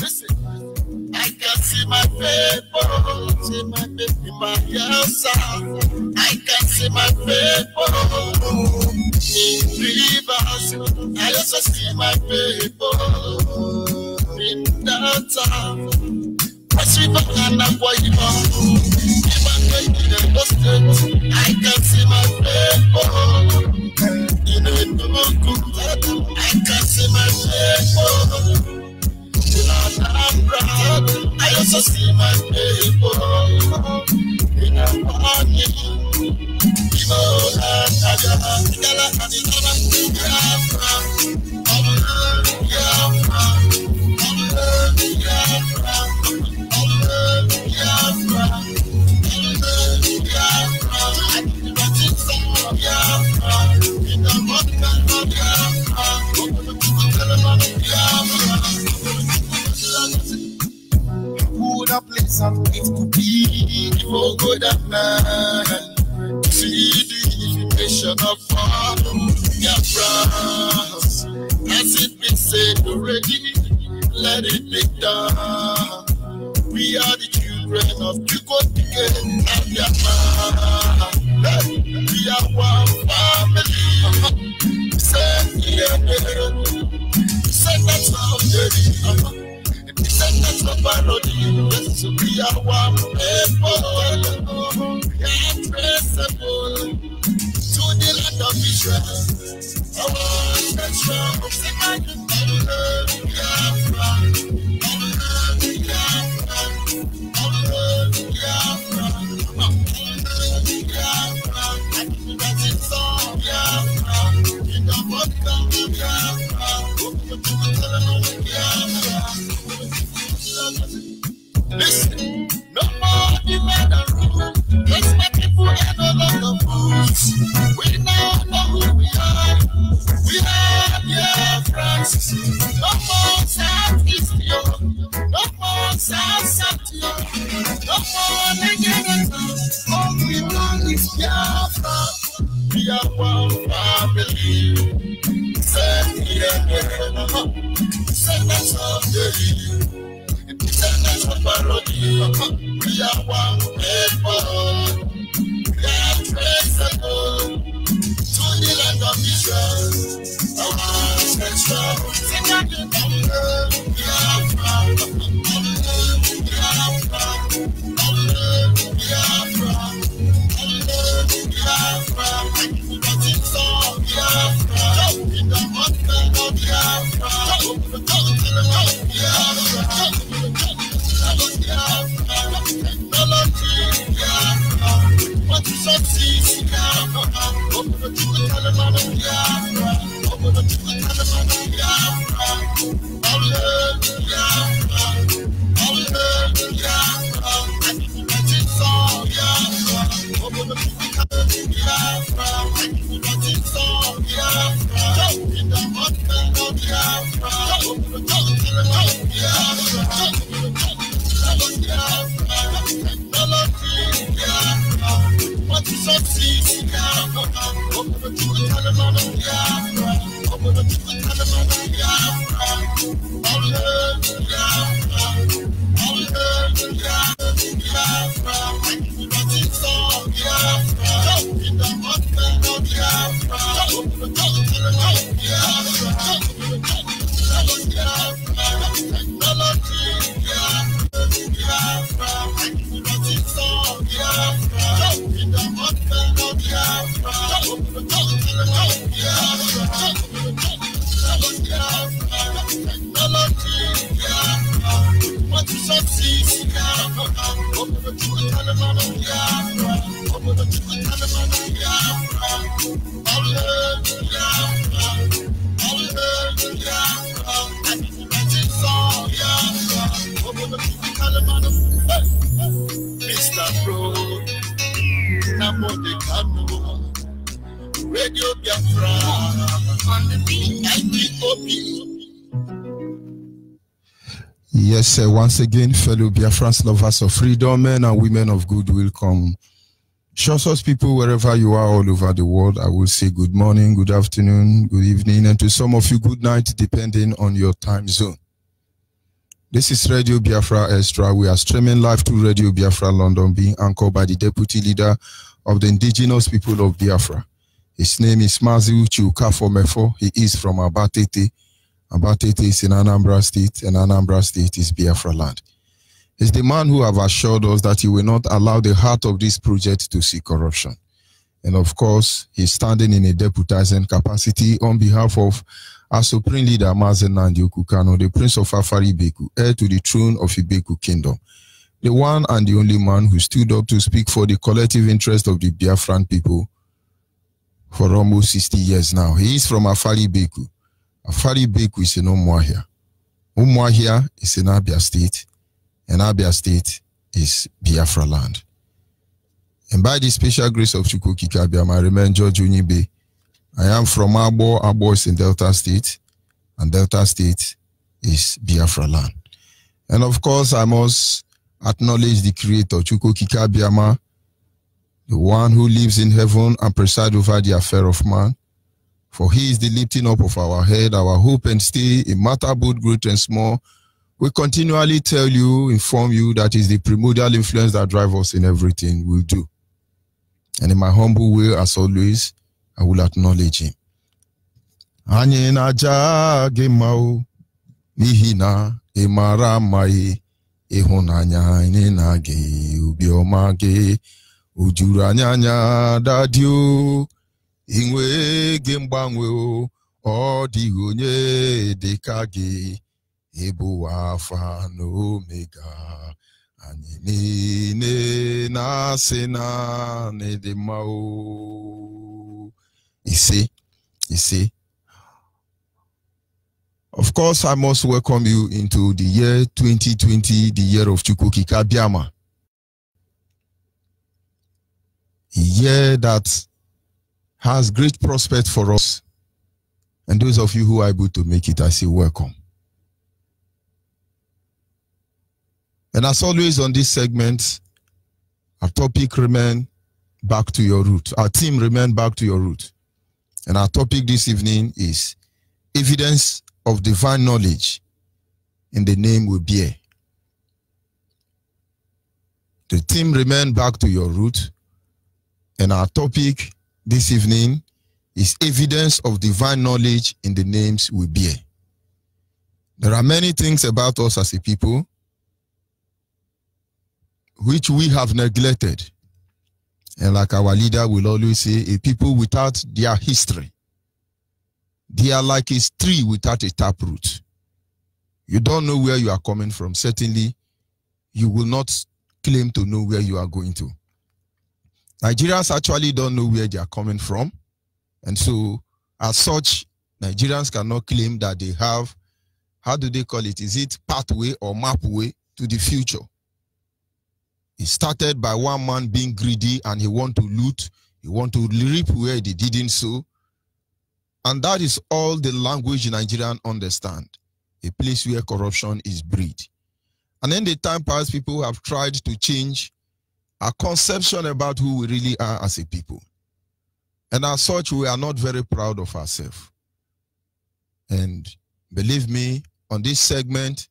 Listen, I can see my people, see my baby, my yes, I can see my people in rivers. I also see my people in that town. Cross River and Onyibe, even in the state, I can see my people in a Nuku. I can see my people in Anambra. I also see my people in Amani. A place of it could be for good and man. See the information of Biafra. Has it been said already? Let it be done. We are the children of Chukotike and Biafra. We are one family. Say that's how they that's the parody. Yes, we are one people. We are traceable to the land of Israel. Our ancestral listen, no more demand and rule. Let's make people and all of the fools. We now know who we are. We are Biafrans. No more Southeast Europe. No more South Europe. No more Nigeria. All we want is Biafra. We are one family. Say that's all the that's a parody. We are one people. We are traceable to the land of Israel. Our ancestral Radio Biafra on the beat. Yes, sir. Once again, fellow Biafrans, lovers of freedom, men and women of goodwill, come Shosos people, wherever you are all over the world, I will say good morning, good afternoon, good evening, and to some of you, good night, depending on your time zone. This is Radio Biafra Extra. We are streaming live to Radio Biafra London, being anchored by the Deputy Leader of the Indigenous People of Biafra. His name is Mazi Chiukafo. He is from Abatete. Abatete is in Anambra State, and Anambra State is Biafra land. He's the man who have assured us that he will not allow the heart of this project to see corruption. And of course, he's standing in a deputizing capacity on behalf of our Supreme Leader, Mazen Nandi Okukano, the Prince of Afari Ibeku, heir to the throne of Ibeku Kingdom. The one and the only man who stood up to speak for the collective interest of the Biafran people for almost 60 years now. He is from Afari Ibeku. Afari Ibeku is in Umuahia. Umuahia is in Abia State. And Abia State is Biafra land. And by the special grace of Chukwukika Abiyama, I remain George Onyibe. I am from Abo. Abo is in Delta State, and Delta State is Biafra land. And of course, I must acknowledge the Creator, Chukwukika Abiyama, the one who lives in heaven and presides over the affair of man. For he is the lifting up of our head, our hope and stay, in matter both great and small. We continually tell you, inform you that is the primordial influence that drives us in everything we do. And in my humble way, as always, I will acknowledge him. Anye naja gemao, nihina emara mai, ehonanya inenage ubiomage, ujuranyanya dadio, inwe gembangwe o digonye dekage. Ebu Alpha and Omega, Anine na sena nedemao. You see. Of course, I must welcome you into the year 2020, the year of Chukwukika Abiyama. A year that has great prospect for us. And those of you who are able to make it, I say welcome. And as always on this segment, our topic remain back to your root. Our team remain back to your root. And our topic this evening is evidence of divine knowledge in the name we bear. The team remain back to your root. And our topic this evening is evidence of divine knowledge in the names we bear. There are many things about us as a people which we have neglected. And like our leader will always say, a people without their history, they are like a tree without a taproot. You don't know where you are coming from. Certainly, you will not claim to know where you are going to. Nigerians actually don't know where they are coming from. And so, as such, Nigerians cannot claim that they have, how do they call it? Is it pathway or mapway to the future? It started by one man being greedy and he want to loot, he want to reap where they didn't sow. And that is all the language Nigerians understand. A place where corruption is bred. And in the time past, people have tried to change our conception about who we really are as a people. And as such, we are not very proud of ourselves. And believe me, on this segment,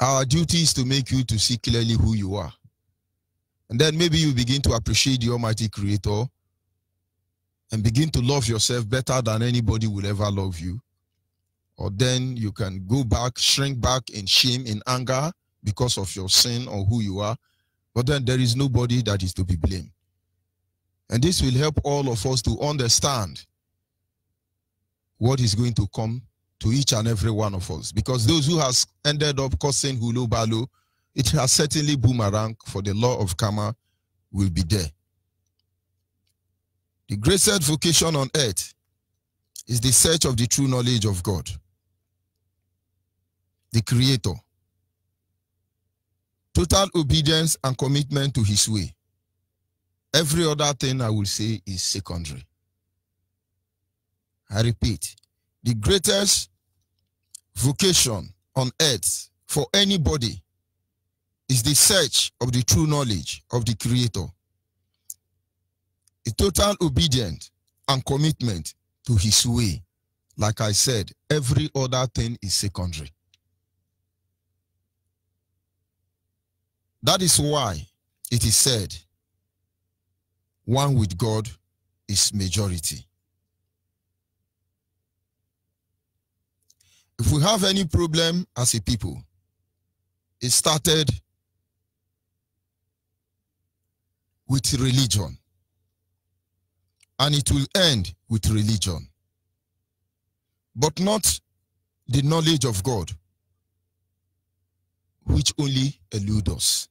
our duty is to make you to see clearly who you are. And then maybe you begin to appreciate the Almighty Creator and begin to love yourself better than anybody will ever love you. Or then you can go back, shrink back in shame, in anger because of your sin or who you are. But then there is nobody that is to be blamed. And this will help all of us to understand what is going to come to each and every one of us. Because those who has ended up causing hulu balu, it has certainly boomerang, for the law of karma will be there. The greatest vocation on earth is the search of the true knowledge of God, the Creator. Total obedience and commitment to his way. Every other thing I will say is secondary. I repeat, the greatest vocation on earth for anybody is the search of the true knowledge of the Creator. a total obedience and commitment to his way. Like I said, every other thing is secondary. That is why it is said, one with God is majority. If we have any problem as a people, it started with religion, and it will end with religion, but not the knowledge of God, which only elude us.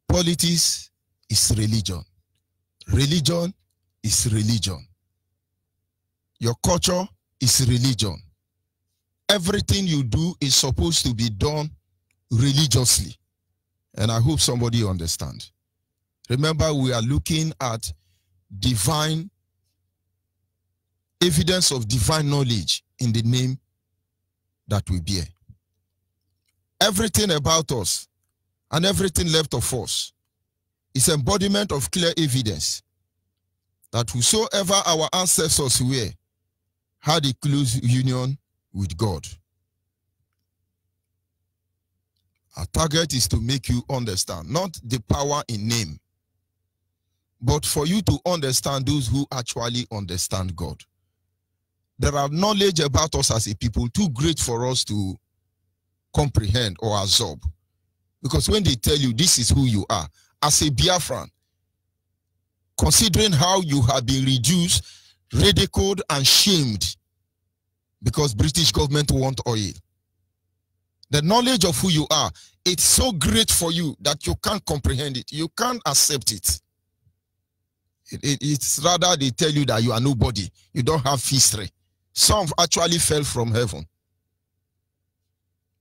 Politics is religion. Religion is religion. Your culture is religion. Everything you do is supposed to be done religiously. And I hope somebody understands. Remember, we are looking at divine evidence of divine knowledge in the name that we bear. Everything about us and everything left of us is embodiment of clear evidence that whosoever our ancestors were had a close union with God. Our target is to make you understand, not the power in name, but for you to understand those who actually understand God. There are knowledge about us as a people too great for us to comprehend or absorb. Because when they tell you this is who you are, as a Biafran, considering how you have been reduced, ridiculed, and shamed because British government want oil, the knowledge of who you are, it's so great for you that you can't comprehend it. You can't accept it. It's rather they tell you that you are nobody. You don't have history. Some actually fell from heaven.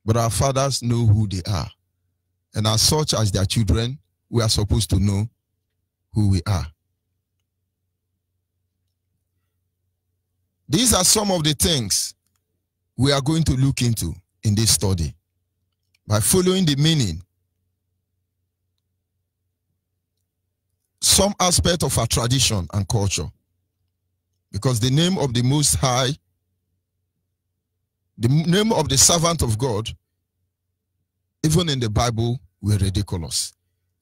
But our fathers know who they are. And as such as their children, we are supposed to know who we are. These are some of the things we are going to look into in this study by following the meaning, some aspect of our tradition and culture. Because the name of the Most High, the name of the servant of God, even in the Bible, were ridiculous.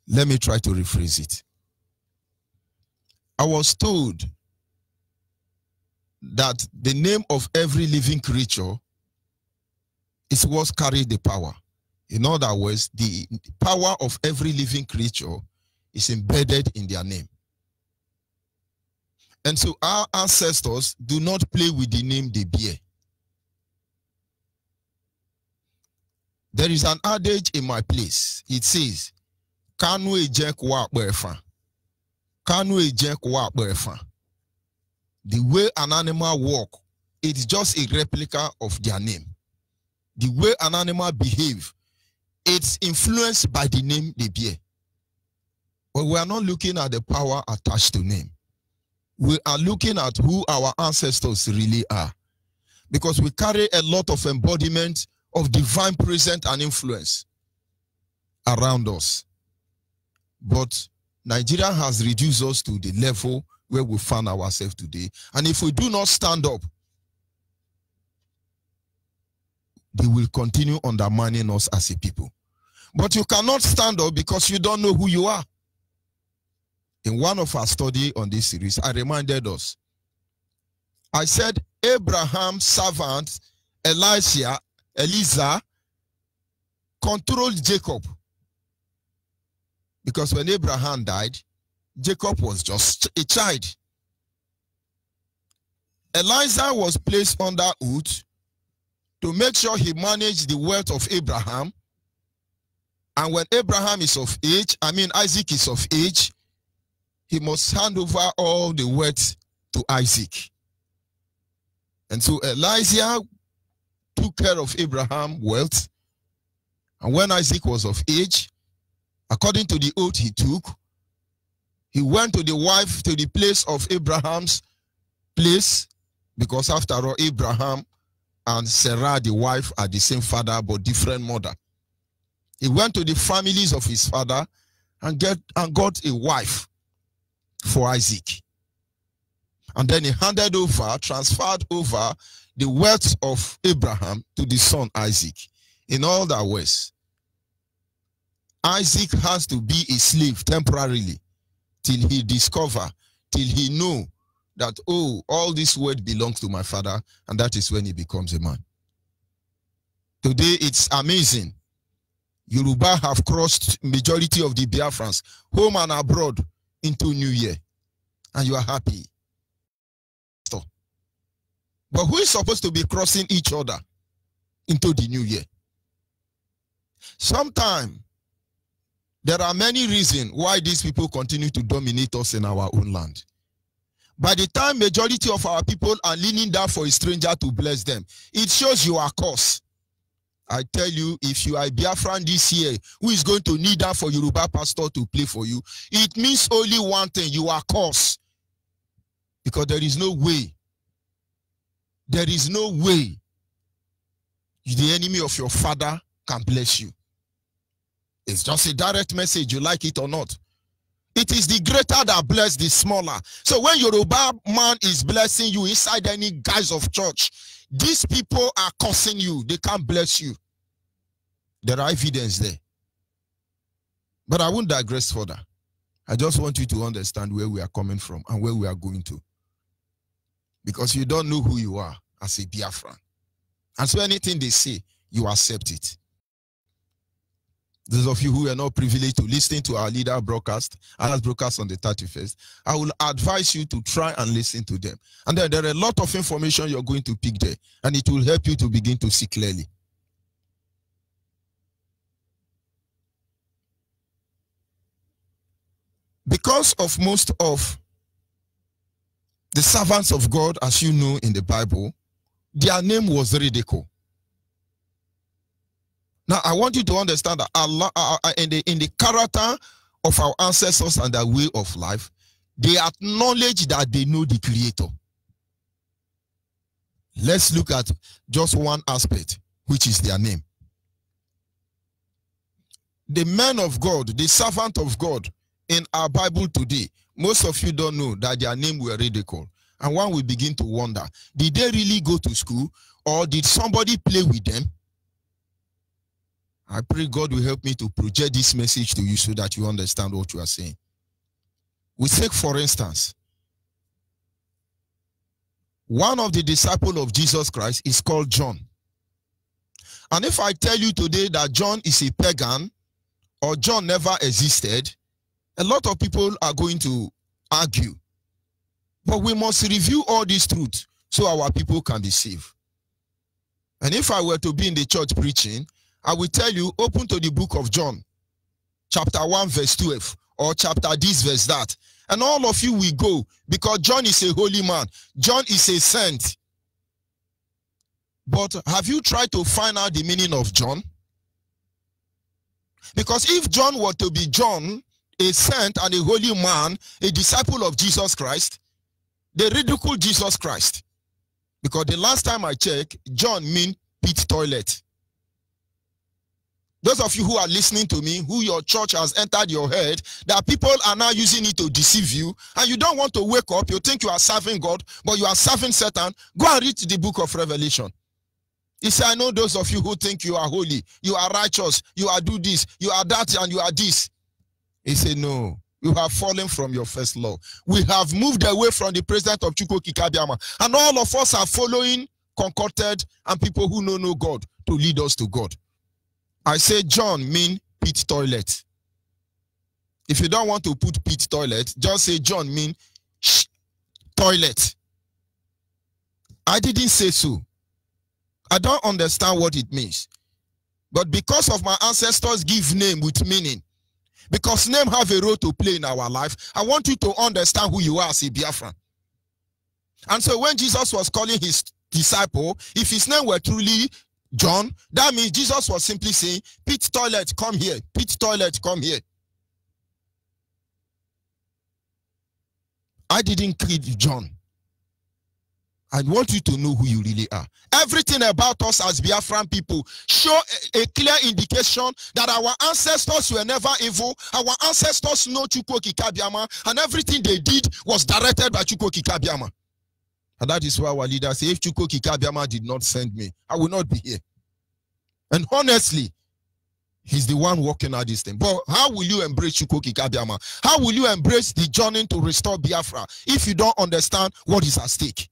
Let me try to rephrase it. I was told that the name of every living creature is what carries the power. In other words, the power of every living creature is embedded in their name. And so our ancestors do not play with the name they bear. There is an adage in my place. It says, Kanwe jek wa befa. Kanwe jek wa befa. The way an animal walk, it's just a replica of their name. The way an animal behave, it's influenced by the name they bear. But we are not looking at the power attached to name. We are looking at who our ancestors really are. Because we carry a lot of embodiment of divine presence and influence around us. But Nigeria has reduced us to the level where we find ourselves today. And if we do not stand up, they will continue undermining us as a people. But you cannot stand up because you don't know who you are. In one of our studies on this series, I reminded us. I said, Abraham's servant, Eliza, controlled Jacob. Because when Abraham died, Jacob was just a child. Eliza was placed under oath to make sure he managed the wealth of Abraham. And when Abraham is of age, Isaac is of age, he must hand over all the wealth to Isaac. And so Elijah took care of Abraham's wealth. And when Isaac was of age, according to the oath he took, he went to the place of Abraham's place, because after all, Abraham and Sarah, the wife, are the same father but different mother. He went to the families of his father and got a wife. for Isaac. And then he transferred over the wealth of Abraham to the son Isaac. In all that ways, Isaac has to be a slave temporarily till he know that, oh, all this word belongs to my father, and that is when he becomes a man. Today, it's amazing. Yoruba have crossed majority of the Biafrans, home and abroad, into New Year, and you are happy. But who is supposed to be crossing each other into the New Year? Sometimes, there are many reasons why these people continue to dominate us in our own land. By the time majority of our people are leaning down for a stranger to bless them, it shows you are cursed. I tell you, if you are a Biafran this year who is going to kneel down for Yoruba pastor to play for you, it means only one thing: you are cursed. Because there is no way the enemy of your father can bless you. It's just a direct message, you like it or not. It is the greater that bless the smaller. So when Yoruba man is blessing you inside any guise of church, these people are cursing you. They can't bless you. There are evidence there. But I won't digress further. I just want you to understand where we are coming from and where we are going to. Because you don't know who you are as a Biafran. And so anything they say, you accept it. Those of you who are not privileged to listen to our leader broadcast, our broadcast on the 31st, I will advise you to try and listen to them. And then there are a lot of information you're going to pick there, and it will help you to begin to see clearly. Because of most of the servants of God, as you know in the Bible, their name was ridiculed. Now, I want you to understand that Allah, in the character of our ancestors and their way of life, they acknowledge that they know the Creator. Let's look at just one aspect, which is their name. The men of God, the servant of God in our Bible today, most of you don't know that their name were ridiculed. And one will begin to wonder, did they really go to school, or did somebody play with them? I pray God will help me to project this message to you so that you understand what you are saying. We take, for instance, one of the disciples of Jesus Christ is called John. And if I tell you today that John is a pagan or John never existed, a lot of people are going to argue. But we must review all these truths so our people can be saved. And if I were to be in the church preaching, I will tell you, open to the book of John, chapter 1, verse 12, or chapter this, verse that. And all of you will go, because John is a holy man. John is a saint. But have you tried to find out the meaning of John? Because if John were to be John, a saint and a holy man, a disciple of Jesus Christ, they ridicule Jesus Christ. Because the last time I checked, John means pit toilet. Those of you who are listening to me, who your church has entered your head, that people are now using it to deceive you, and you don't want to wake up, you think you are serving God, but you are serving Satan, go and read the book of Revelation. He said, I know those of you who think you are holy, you are righteous, you are do this, you are that, and you are this. He said, no, you have fallen from your first law. We have moved away from the president of Chukwu Kikabiama, and all of us are following concocted and people who know no God to lead us to God. I say John mean pit toilet. If you don't want to put pit toilet, just say John mean toilet. I didn't say so. I don't understand what it means. But because of my ancestors give name with meaning, because name have a role to play in our life, I want you to understand who you are as a Biafran. And so when Jesus was calling his disciple, if his name were truly John, that means Jesus was simply saying, pit toilet, come here. Pit toilet, come here. I didn't create John. I want you to know who you really are. Everything about us as Biafran people show a clear indication that our ancestors were never evil. Our ancestors know Chukwu Kikabiama, and everything they did was directed by Chukwu Kikabiama. And that is why our leaders say, if Chukwu Kikabiama did not send me, I will not be here. And honestly, he's the one working out this thing. But how will you embrace Chukwu Kikabiama? How will you embrace the journey to restore Biafra if you don't understand what is at stake?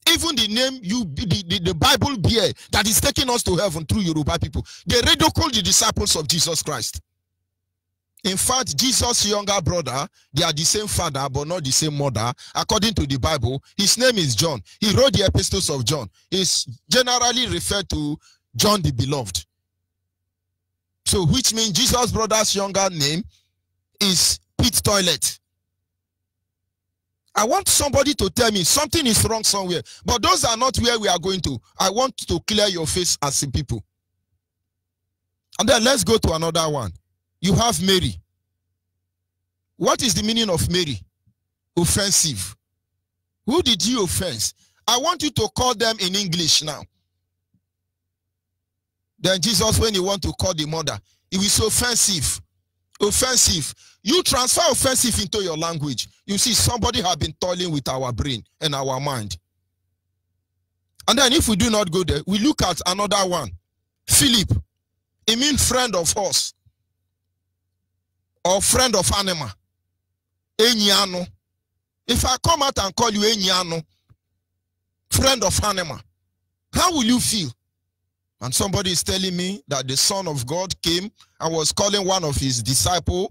Even the name the Bible bear that is taking us to heaven through Yoruba people, they ridicule the disciples of Jesus Christ. In fact, Jesus' younger brother, they are the same father but not the same mother. According to the Bible, his name is John. He wrote the epistles of John. He's generally referred to John the Beloved. So, which means Jesus' brother's younger name is Pit Toilet. I want somebody to tell me something is wrong somewhere. But those are not where we are going to. I want to clear your face as some people. And then let's go to another one. You have Mary. What is the meaning of Mary? Offensive. Who did you offense? I want you to call them in English now. Then Jesus, when you want to call the mother, it is offensive. Offensive. You transfer offensive into your language. You see, somebody has been toiling with our brain and our mind. And then if we do not go there, we look at another one. Philip. It means friend of horse. Or friend of animal. Enyiano. If I come out and call you Enyiano, friend of animal, how will you feel? And somebody is telling me that the Son of God came and was calling one of his disciples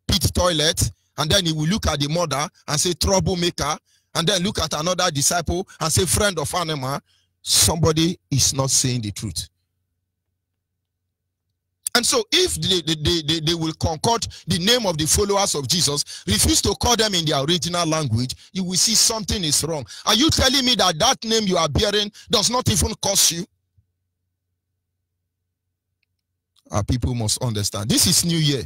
Pit Toilet, and then he will look at the mother and say troublemaker, and then look at another disciple and say friend of animal. Somebody is not saying the truth. And so if they will concord the name of the followers of Jesus, refuse to call them in their original language, you will see something is wrong. Are you telling me that that name you are bearing does not even cost you? Our people must understand. This is New Year.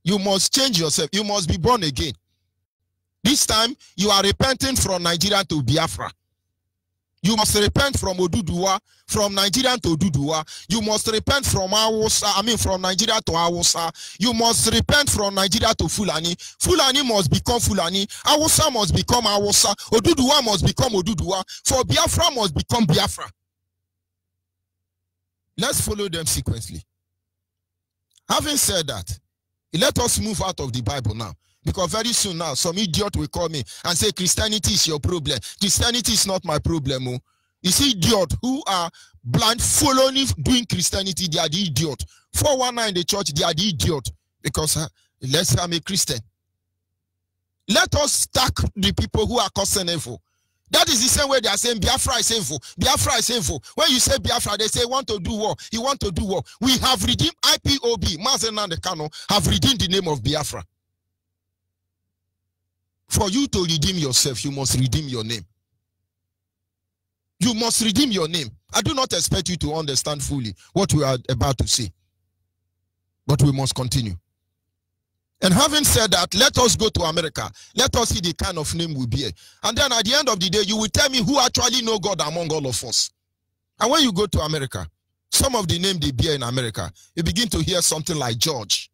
You must change yourself. You must be born again. This time, you are repenting from Nigeria to Biafra. You must repent from Oduduwa, from Nigeria to Oduduwa. You must repent from from Nigeria to Hausa. You must repent from Nigeria to Fulani. Fulani must become Fulani. Hausa must become Hausa. Oduduwa must become Oduduwa. For Biafra must become Biafra. Let's follow them sequentially. Having said that, let us move out of the Bible now. Because very soon now, some idiot will call me and say, Christianity is your problem. Christianity is not my problem. Oh. You see idiots who are blind, following, doing Christianity, they are the idiot. 419 in the church, they are the idiot. Because let's say I'm a Christian. Let us stack the people who are causing evil. That is the same way they are saying Biafra is evil. Biafra is evil. When you say Biafra, they say want to do war. You want to do war. We have redeemed IPOB, Mazen and the Kano, have redeemed the name of Biafra. For you to redeem yourself, you must redeem your name. You must redeem your name. I do not expect you to understand fully what we are about to say. But we must continue. And having said that, let us go to America. Let us see the kind of name we bear. And then at the end of the day, you will tell me who actually know God among all of us. And when you go to America, some of the names they bear in America, you begin to hear something like George.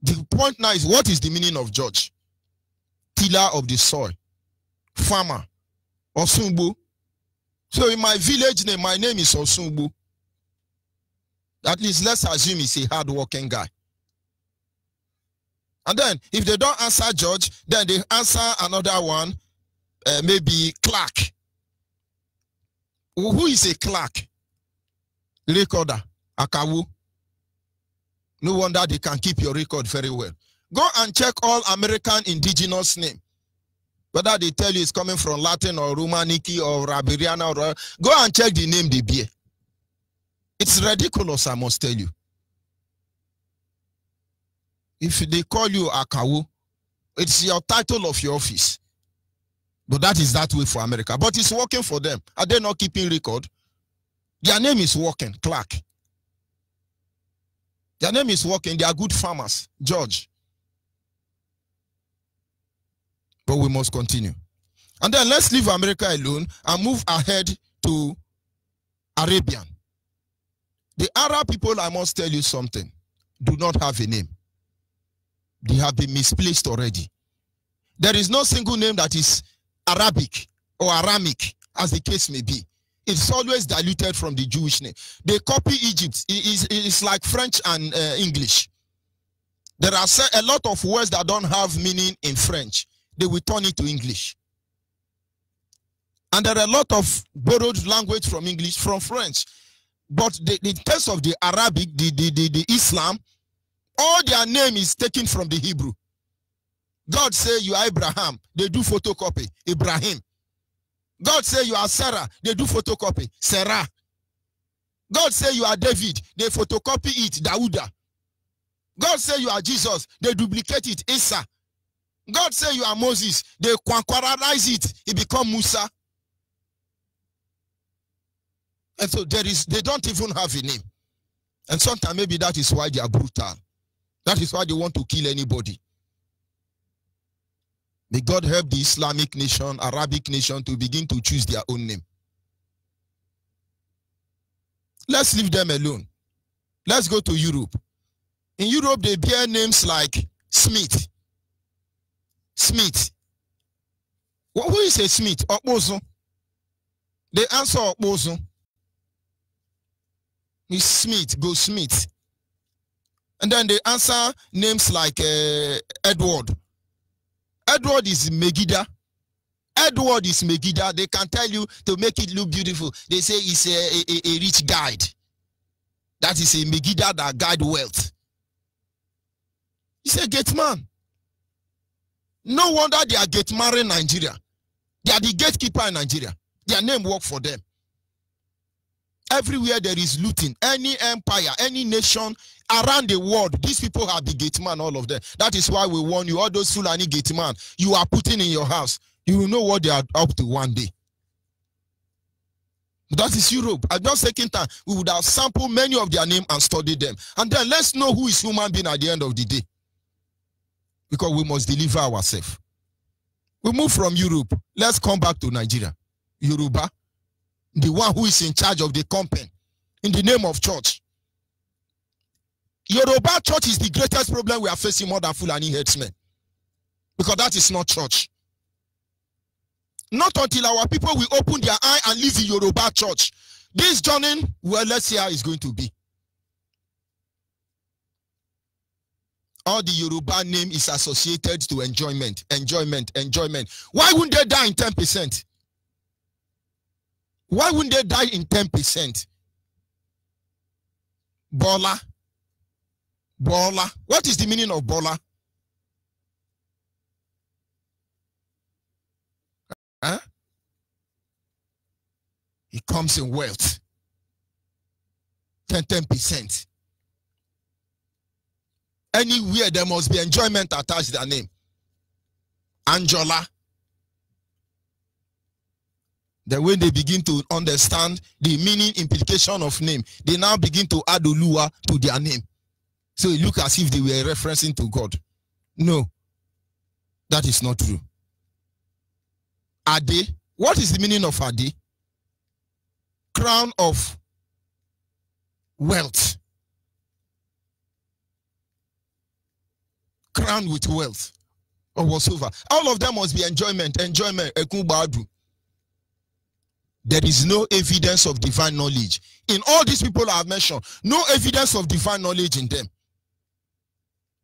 The point now is, what is the meaning of George? Tiller of the soil, farmer, Osungbo. So in my village name, my name is Osungbo. At least let's assume he's a hard-working guy. And then, if they don't answer George, then they answer another one, maybe Clark. Who is a Clark? Recorder, Akawu. No wonder they can keep your record very well. Go and check all American indigenous name. Whether they tell you it's coming from Latin or Romaniki or Rabiriana, or go and check the name they bear. It's ridiculous, I must tell you. If they call you Akawu, it's your title of your office. But that is that way for America. But it's working for them. Are they not keeping record? Their name is working, Clark. Their name is working. They are good farmers, George. But we must continue. And then let's leave America alone and move ahead to Arabian. The Arab people, I must tell you something, do not have a name. They have been misplaced already. There is no single name that is Arabic or Aramic, as the case may be. It's always diluted from the Jewish name. They copy Egypt. It's like French and English. There are a lot of words that don't have meaning in French. They will turn it to English. And there are a lot of borrowed language from English, from French. But the text of the Arabic, the Islam, all their name is taken from the Hebrew. God say you are Abraham, they do photocopy, Ibrahim. God say you are Sarah, they do photocopy, Sarah. God say you are David, they photocopy it, Dauda. God say you are Jesus, they duplicate it, Isa. God say you are Moses, they quanquarize it, it become Musa. And so they don't even have a name. And sometimes maybe that is why they are brutal. That is why they want to kill anybody. May God help the Islamic nation, Arabic nation to begin to choose their own name. Let's leave them alone. Let's go to Europe. In Europe, they bear names like Smith. Smith. Well, who is a Smith? Okposo. They answer Okposo. It's Smith, go Smith. And then they answer names like Edward. Edward is Megiddo. Edward is Megiddo. They can tell you to make it look beautiful. They say it's a rich guide. That is a Megiddo that guide wealth. He's a gate man. No wonder they are gate man in Nigeria. They are the gatekeeper in Nigeria. Their name work for them. Everywhere there is looting, any empire, any nation around the world, these people are the gate man, all of them. That is why we warn you, all those Fulani gate man you are putting in your house, you will know what they are up to one day. That is Europe. At just taking time, we would have sampled many of their names and studied them. And then let's know who is human being at the end of the day. Because we must deliver ourselves. We move from Europe. Let's come back to Nigeria. Yoruba, the one who is in charge of the company, in the name of church. Yoruba church is the greatest problem we are facing more than Fulani headsmen. Because that is not church. Not until our people will open their eye and live in Yoruba church. This journey, well, let's see how it's going to be. All the Yoruba name is associated to enjoyment, enjoyment, enjoyment. Why wouldn't they die in 10%? Why wouldn't they die in 10%? Bola. Bola. What is the meaning of Bola? Huh? It comes in wealth. 10%. Anywhere there must be enjoyment attached to their name. Angela. Then when they begin to understand the meaning, implication of name, they now begin to add Oluwa to their name. So it looks as if they were referencing to God. No, that is not true. Ade, what is the meaning of Ade? Crown of wealth. Crown with wealth or whatsoever. All of them must be enjoyment, ekubadu. There is no evidence of divine knowledge. In all these people I have mentioned, no evidence of divine knowledge in them.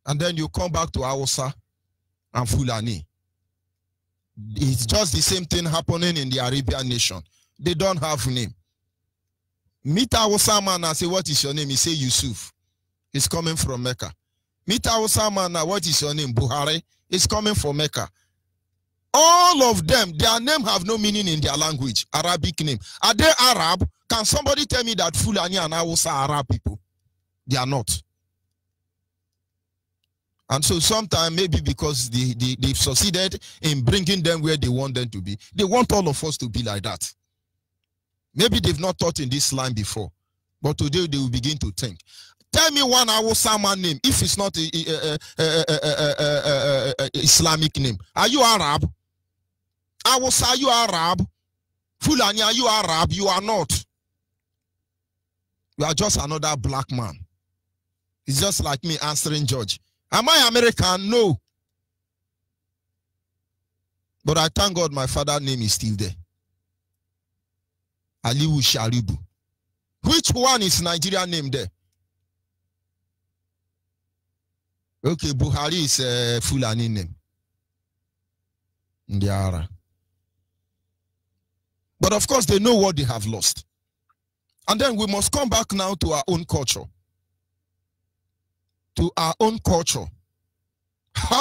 And then you come back to Hausa and Fulani. It's just the same thing happening in the Arabian nation. They don't have name. Meet Hausa man and say, what is your name? He say Yusuf. He's coming from Mecca. Meet Hausa man, what is your name? Buhari. He's coming from Mecca. All of them, their name have no meaning in their language, Arabic name. Are they Arab? Can somebody tell me that Fulani and Hausa are Arab people? They are not. And so sometimes maybe because they've succeeded in bringing them where they want them to be, they want all of us to be like that. Maybe they've not taught in this line before, but today they will begin to think. Tell me one Hausa man name, if it's not a Islamic name. Are you Arab? I will say you are Arab. Fulani, are you Arab? You are not. You are just another black man. It's just like me answering George. Am I American? No. But I thank God my father's name is still there. Aliu Sharibu. Which one is Nigerian name there? Okay, Buhari is a Fulani name. Ndiara. But of course, they know what they have lost. And then we must come back now to our own culture. To our own culture.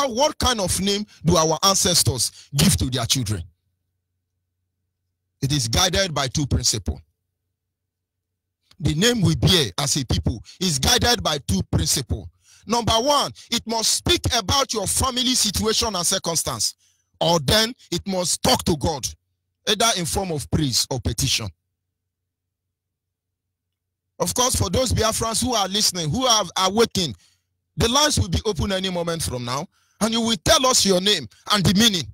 What kind of name do our ancestors give to their children? It is guided by two principles. The name we bear as a people is guided by two principles. Number one, it must speak about your family situation and circumstance. Or then it must talk to God, either in form of praise or petition. Of course, for those Biafrans who are listening, who have awakened, the lines will be open any moment from now, and you will tell us your name and the meaning.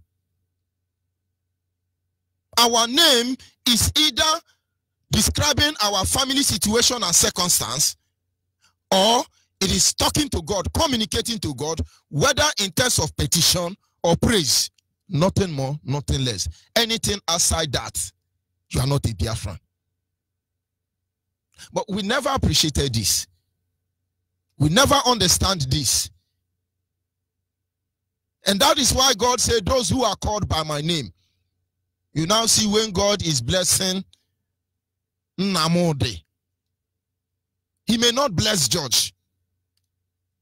Our name is either describing our family situation and circumstance, or it is talking to God, communicating to God, whether in terms of petition or praise. Nothing more, nothing less. Anything outside that, you are not a Biafran. But we never appreciated this. We never understand this. And that is why God said, those who are called by my name. You now see when God is blessing Namode, he may not bless George,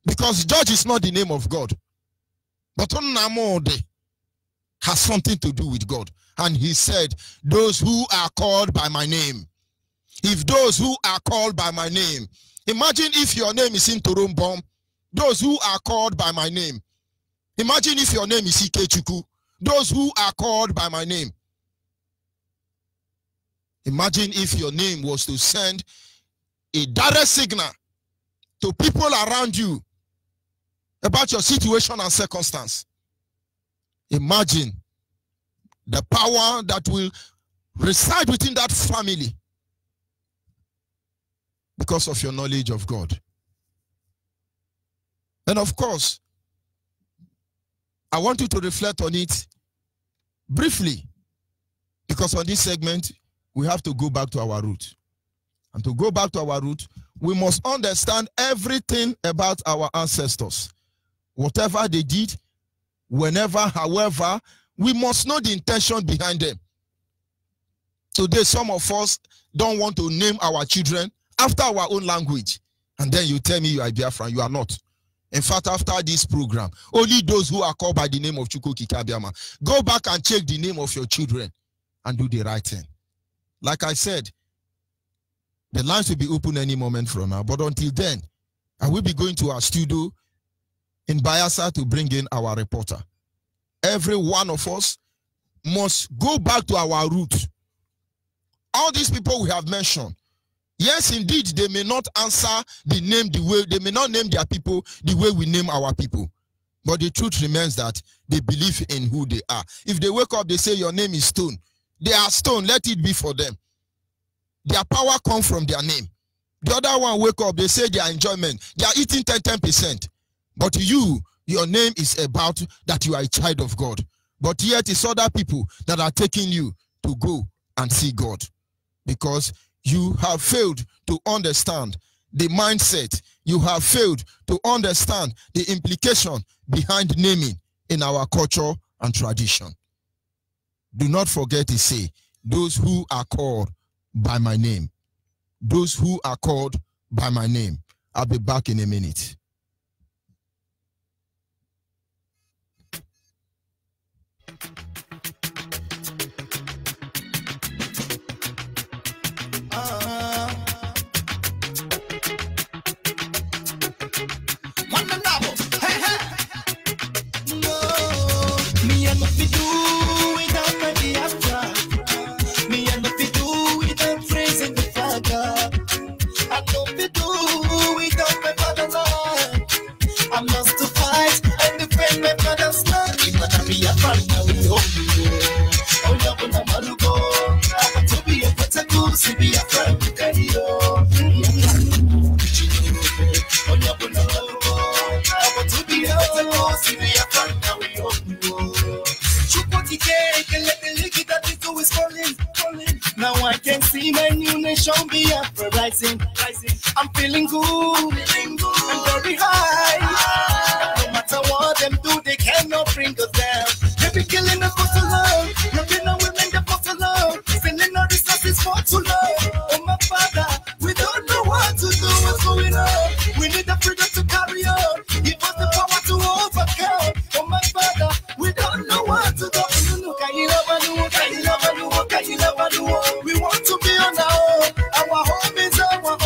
because George is not the name of God. But Namode has something to do with God. And he said, those who are called by my name. If those who are called by my name, imagine if your name is in Torumbom, those who are called by my name. Imagine if your name is Ikechuku, those who are called by my name. Imagine if your name was to send a direct signal to people around you about your situation and circumstance. Imagine the power that will reside within that family because of your knowledge of God. And of course, I want you to reflect on it briefly, because on this segment, we have to go back to our root. And to go back to our root, we must understand everything about our ancestors. Whatever they did, whenever, however, we must know the intention behind them. Today, some of us don't want to name our children after our own language. And then you tell me you are Biafran. You are not. In fact, after this program, only those who are called by the name of Chukwuki Kabiama, go back and check the name of your children and do the right thing. Like I said, the lines will be open any moment from now. But until then, I will be going to our studio in Bayelsa to bring in our reporter. Every one of us must go back to our roots. All these people we have mentioned, yes, indeed, they may not answer the name the way, they may not name their people the way we name our people. But the truth remains that they believe in who they are. If they wake up, they say your name is Stone. They are Stone, let it be for them. Their power comes from their name. The other one wake up, they say their enjoyment. They are eating 10%. But you, your name is about that you are a child of God. But yet it's other people that are taking you to go and see God. Because you have failed to understand the mindset. You have failed to understand the implication behind naming in our culture and tradition. Do not forget to say, those who are called by my name. Those who are called by my name. I'll be back in a minute. I know we do without my father, Lord. see Biafra, carry on. To be a see Biafra, now we now I can see my new nation Biafra rising. I'm feeling good, I'm very high. No matter what them do, they cannot bring us down. They be killing us for so long, looking at women they for so long, selling our resources for too long. Oh my father, we don't know what to do. What's going on? We need the freedom to carry on. Give us the power to overcome. Oh my father, we don't know what to do. We want to be on our own. Our home is our own.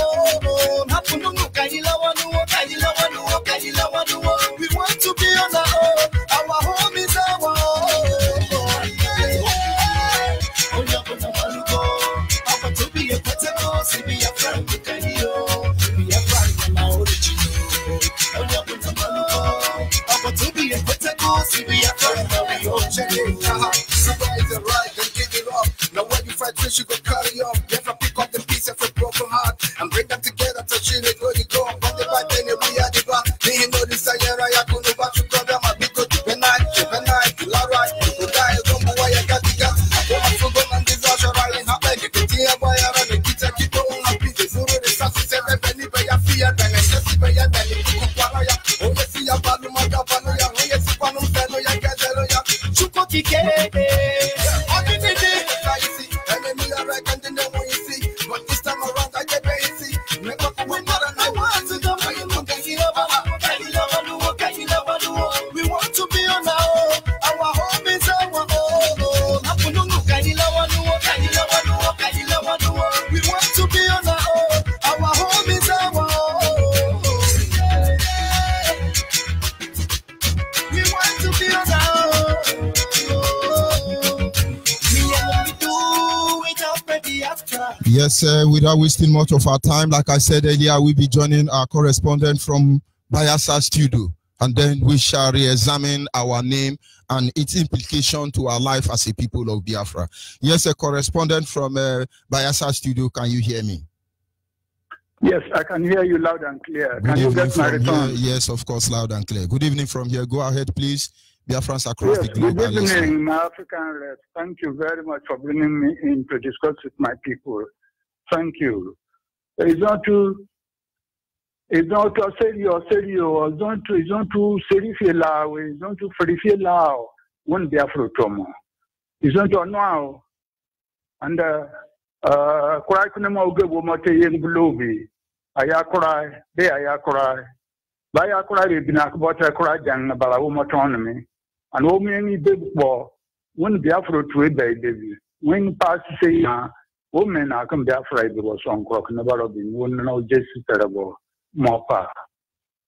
We want to be on our own. Our home is our own. I want to be a better boss. Be a friend to carry on. Be a friend in my original. I want to be a better boss. Be a friend of the original. Surprise the right and kick it off. Now when you fight fish, you go carry on. Never pick up the piece of a broken heart and bring them together to chill it where you go. But the right then we are the back. They know this I couldn't go back to program. I be good to the night, you are right. You die, don't know why I got the gun. I don't forget and disaster riding her back. You can see a boy around the kitchen, keep on happy. The Zuru, the Sassy, seven penny by your fear, then I just see by your belly. Oh, you see a bad woman, oh, you see one who's there, you get there, Chukoki we want to be on our own. Our home is our own. We want to be on our own. Our home is our own. We want to be on our own. Yes, without wasting much of our time, like I said earlier, we'll be joining our correspondent from Biafra studio, and then we shall re-examine our name and its implication to our life as a people of Biafra. Yes, a correspondent from Biafra studio, can you hear me? Yes, I can hear you loud and clear. Can you get my return? Yes, of course, loud and clear. Good evening from here. Go ahead, please. Biafrans across the globe. Good evening, my African rep. Thank you very much for bringing me in to discuss with my people. Thank you. It's not to say you it's not to serify lao, it's not to verify lao when Biafra trauma. It's not to now. And cry kunema uge womote yen globe. Ayakura, they ayakura. Bayakura binak bota cry jang bala womotonomy. And what many baby boy when Biafra to a baby. When pass say women are come Biafra was on crock never been one no just terrible. More power.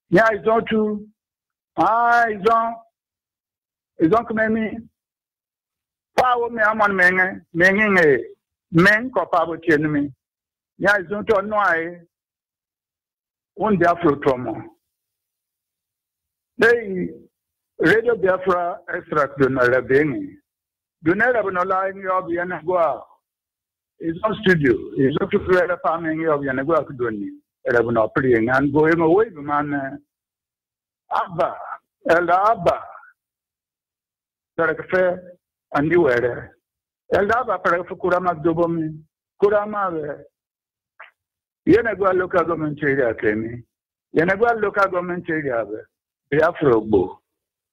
Yeah, it's not true. It's not me. Power me, I'm on menging a men cop poverty enemy. Yeah, it's not on why one Biafra trauma. They Radio Biafra extract do not have any. Do not have no line of Yanagua. It's not studio. It's not to create a farming of Yanagua Kuduni. Praying and going away, man. Abba, Abba, Tarakafe, and you were El Abba, Kurama Dobomi, Kurama, Yenagua local government area came. Yenagua local government area, Biafra Bo,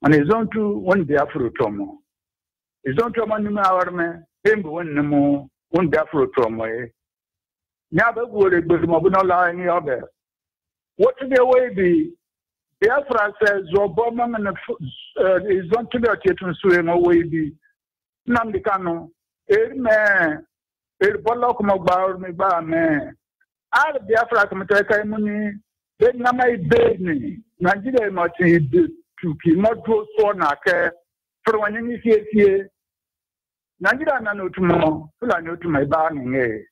and his own to one Biafra trauma. His own trauma, Numarme, him one more, one Biafra trauma. Never would it be Mobile lying other. What the way be? Biafra says, Obama is not to be a kitchen swing away be. Nambicano, man, Bollock Mobile me by man. I the Biafra Mataka money, then Namai Baby, Nigeria Martin to keep not go so naka for one initiate. Nigeria no tomorrow, full I know to my barning, eh?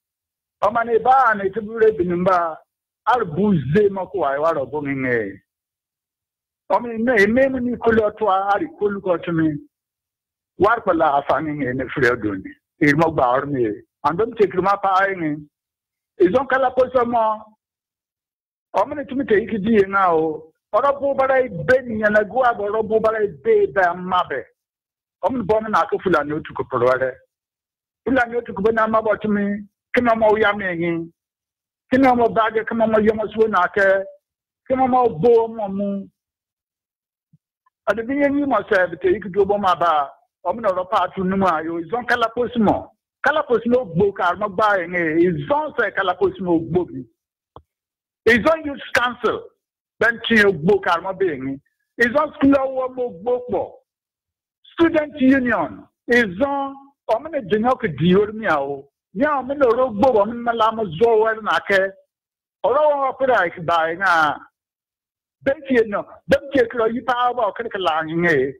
Omane ba na itubure binumba arbuze makwa waro bominge omi me ni kulo to ari kulo ko tumi war pala afange ne freedoni irmo ba orme and don't take my pie. It's on Calaposama. I'm going to take it now. Or a bobber Ben and a guab or a bobber bay by Mabe. I'm born in Akufula to Coporade. Fulano to Kubanama about me, Kinamo Yamming, Kinamo Bagger, Kamama Yamaswinake, Kinamo Boom. At the beginning, you must have taken to Bomaba, Omino part to Numayo, is on Calaposmo. Calaposmo book are not buying is on Calaposmo book. It's on youth council, then to book are not being. It's on school book. Student union is on. I'm going to do deal meow. Now I'm in the road, I'm in Malama Zoe and Ake. Or I buy now. Betty, no, don't take you power or critical line.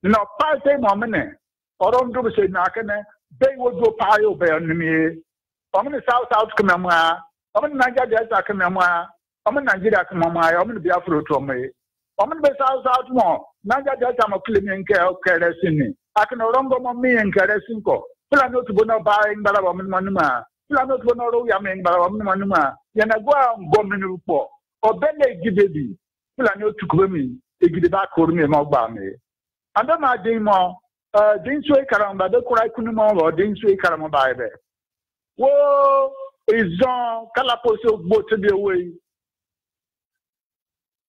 No, 5 days more minute. Or don't do say Nakane, they will go pie over me. I'm in the South Kamama. I'm in Nigeria Kamama. I'm in Nigeria Kamama. I'm in the Biafra to me. I'm in the South more. Nigeria I'm a cleaning care of Keresini. I can no longer me and Keresinko. Still I know to go no buying Balaman Manuma. Still I know to go no Yamin Balaman Manuma. Yanagua Gomin report. Or Bene Gidebi. Still I know to go me. They give back for me and Mobame. And then my demo, Dinsway Caramba, the Kurakunuma or Dinsway Caramba Bible. Whoa, is on Calaposo boat to be away.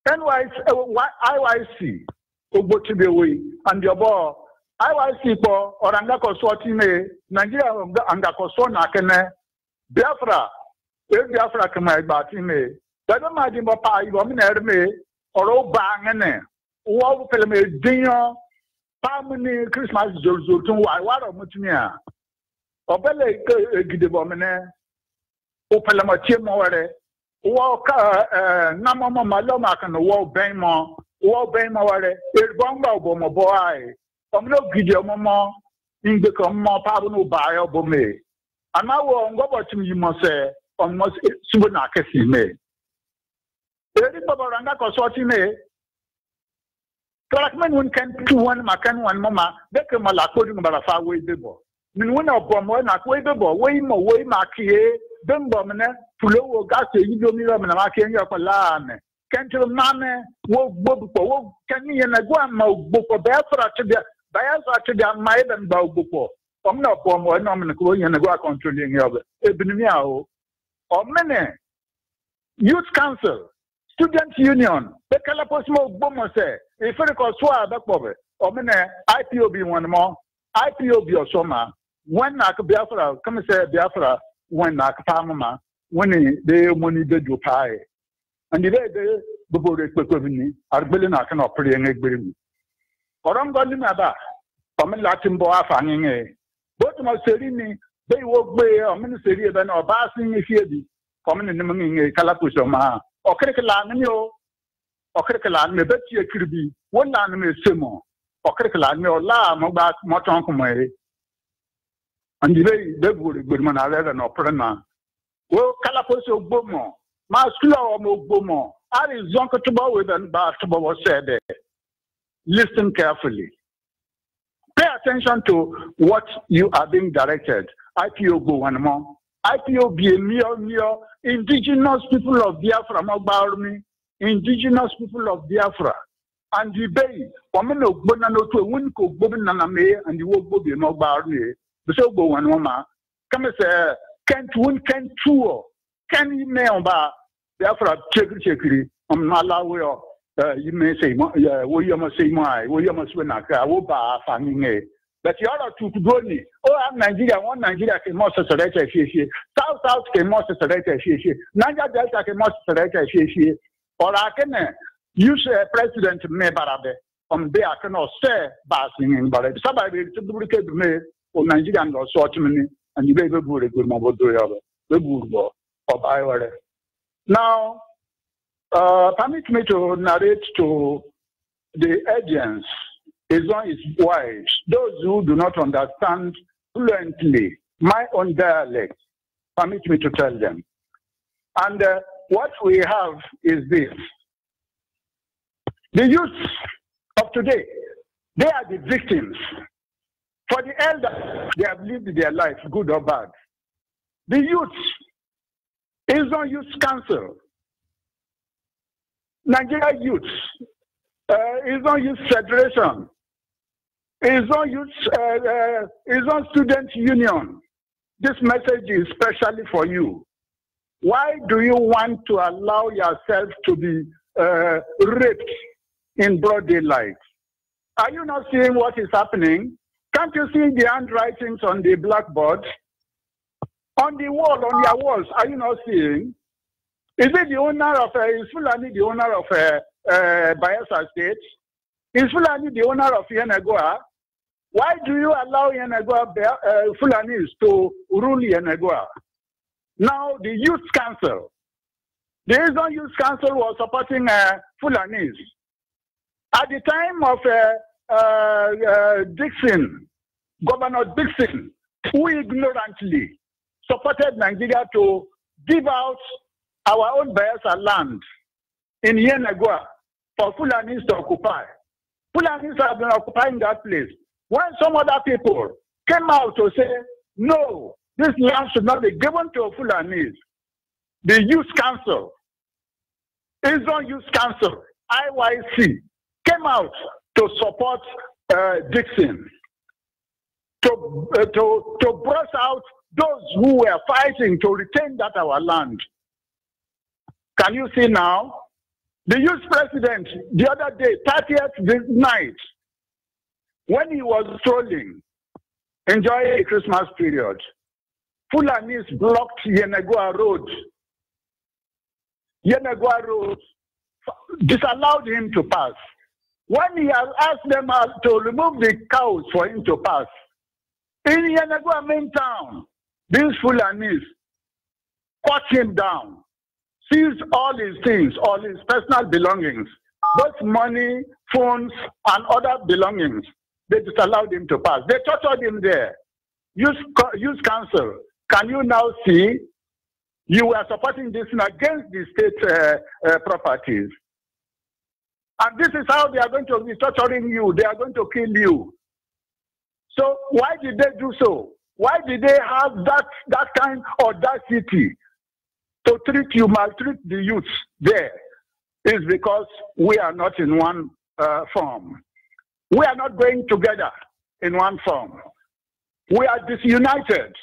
IYC boat to be away. And your ball. IYC for Oranga Koswati, Nigeria Anga Kosona Kene, Biafra, Biafra Kama Batime, Dada Madimba Pai, Woman Erme, or Bangane, Wall Pelame, Dino, Palmini, Christmas Jolzutun, Wara Mutumia, or Bele Gidibomene, Opelama Chimore, Walk Namama Maloma and the Wall Baymore, Bongo Bomo Boy. I'm not giving you more in the more powerful by or me. And now, what about you must say, on most Subunakasi me. Ready for Ranga Koswati me. Collectman one can 2 1 Macan 1 Mama, they come a la coding about a far way debo. Min win of Bomo, not way debo, way more way Makie, Dumbomene, Pulo, Gatti, you don't need them and Makin Yapalane. Can't you, Mamma, woke can you and a guam book of Biafra to the Biafra to the Maid and Baubupo. I'm not for more nominal and a go controlling of Ebinimiao. Or many youth council, student union, the Calaposmo Bomo say, if you call Swab Bobe, or many IPOB one more, IPOB or Soma, when I could Biafra, come and say Biafra, when I could Pamama, when they money did you pie. And the day the Boris Bekovini are building a can operate an agreement. Or I'm going to Naba, I'm Latin Boa Fanning a. Both my Serini, they walk way or Ministry than or Bassing if you coming in the Calapusoma, or Cricalanio, or Cricalan, may bet you could be one land may Simo, or Cricalan, or La Mobat Motoncome. And the day they would good man, I read an opera. Well, Calapuso Bomo. Masculo Bomo, I is Zonka with and Bartaba was said. Listen carefully. Pay attention to what you are being directed. IPO go one more. IPO be a mere indigenous people of Biafra, Mogbarmi, indigenous people of Biafra. And the bay, Wamino Bonano to a Winko Bobinaname and the work Bobby Mogbarmi. The so go one woman. Come and say, can't win, can't tour. Can you mail by Biafra Chekri? Malawi, you may say, William say, my William Swinaka, Woba, Fanning. But the other two go me. Oh, I'm Nigeria, one Nigeria can most select a she. South can most select a she. Niger Delta can most select a she. Or I can use President Mebarabe on there, I cannot say Bassing in Barret. Somebody to duplicate me or Nigerian or Sortimony, and you may be good mobile the good or by. Now, permit me to narrate to the audience, his own is wise. Those who do not understand fluently my own dialect, permit me to tell them. And what we have is this. The youth of today, they are the victims. For the elders, they have lived their life, good or bad. The youth is on Youth Council. Nigeria Youth is on Youth Federation. Is on Youth is on Student Union. This message is specially for you. Why do you want to allow yourself to be raped in broad daylight? Are you not seeing what is happening? Can't you see the handwritings on the blackboard? On the wall, on your walls, are you not seeing? Is it the owner of, is Fulani the owner of Biafra State? Is Fulani the owner of Yenagoa? Why do you allow Yenagoa Fulanis to rule Yenagoa? Now, the Youth Council. The Asian Youth Council was supporting Fulanis. At the time of Dixon, Governor Dixon, who ignorantly supported Nigeria to give out our own Biafra land in Yenagoa for Fulanis to occupy. Fulanis have been occupying that place. When some other people came out to say, no, this land should not be given to Fulanis, the Youth Council, Asian Youth Council, IYC, came out to support Dixon, to brush out those who were fighting to retain that our land. Can you see now? The youth president, the other day, 30th night, when he was strolling, enjoying the Christmas period, Fulanis blocked Yenagoa Road. Yenagoa Road disallowed him to pass. When he has asked them to remove the cows for him to pass, in Yenagoa main town, these Fulanis cut him down, seized all his things, all his personal belongings, both money, phones, and other belongings. They disallowed him to pass. They tortured him there. Youth Council, can you now see you were supporting this against the state properties? And this is how they are going to be torturing you. They are going to kill you. So why did they do so? Why did they have that kind of audacity to treat you, maltreat the youth there? It's because we are not in one form. We are not going together in one form. We are disunited.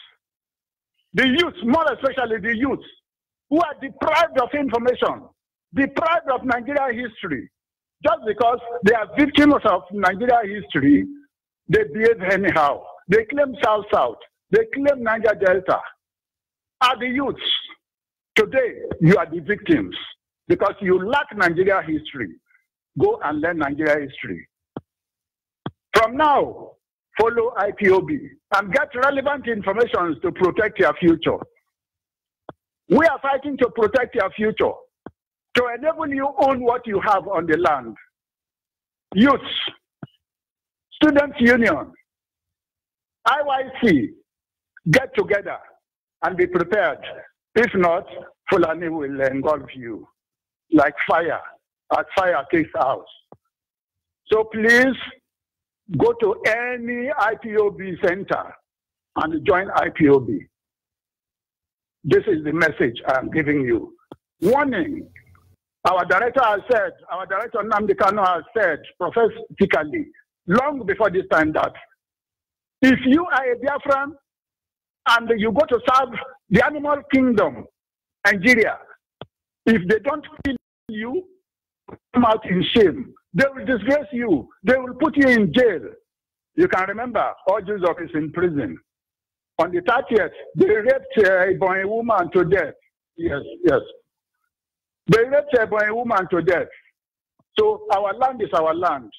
The youth, more especially the youth, who are deprived of information, deprived of Nigeria history, just because they are victims of Nigeria history, they behave anyhow. They claim South-South. They claim Niger Delta. Are the youths. Today, you are the victims because you lack Nigeria history. Go and learn Nigeria history. From now, follow IPOB and get relevant information to protect your future. We are fighting to protect your future, to enable you own what you have on the land. Youth, Student Union, IYC, get together and be prepared. If not, Fulani will engulf you like fire, as fire takes house. So please go to any IPOB center and join IPOB. This is the message I'm giving you. Warning, our director Nnamdi Kanu has said prophetically, long before this time, that if you are a Biafran and you go to serve the animal kingdom, Nigeria, if they don't kill you, come out in shame. They will disgrace you. They will put you in jail. You can remember, Joseph is in prison. On the 30th, they raped a boy woman to death. Yes. They raped a boy woman to death. So our land is our land.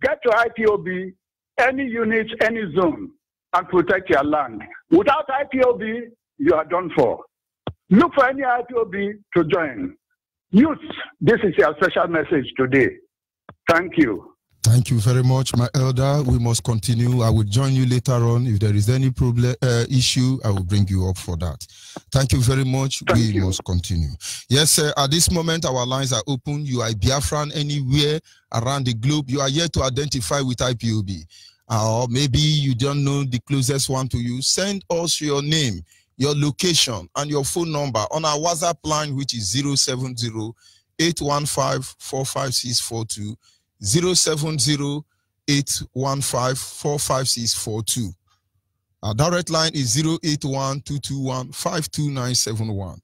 Get to IPOB, any unit, any zone, and protect your land. Without IPOB, you are done for. Look for any IPOB to join. Youth, this is your special message today. Thank you. Thank you very much, my elder. We must continue. I will join you later on. If there is any problem, issue, I will bring you up for that. Thank you very much. We must continue. Yes, sir. At this moment, our lines are open. You are Biafran anywhere around the globe. You are yet to identify with IPOB. Or maybe you don't know the closest one to you. Send us your name. your location, and your phone number on our WhatsApp line, which is 070-815-45642, 070-815-45642. Our direct line is 081-221-52971.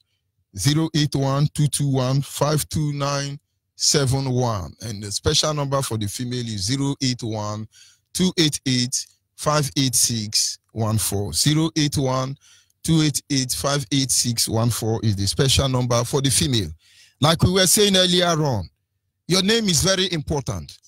081-221-52971. And the special number for the female is 081-288-58614. 081-288-58614 is the special number for the female. Like we were saying earlier on, your name is very important.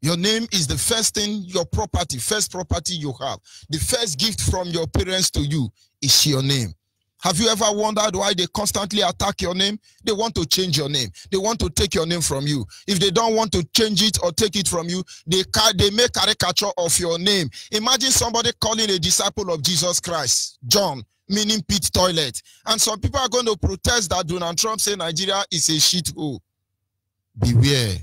Your name is the first thing, your property, first property you have. The first gift from your parents to you is your name. Have you ever wondered why they constantly attack your name? They want to change your name. They want to take your name from you. If they don't want to change it or take it from you, they make caricature of your name. Imagine somebody calling a disciple of Jesus Christ, John, meaning pit toilet. And some people are going to protest that Donald Trump say Nigeria is a shithole. Beware.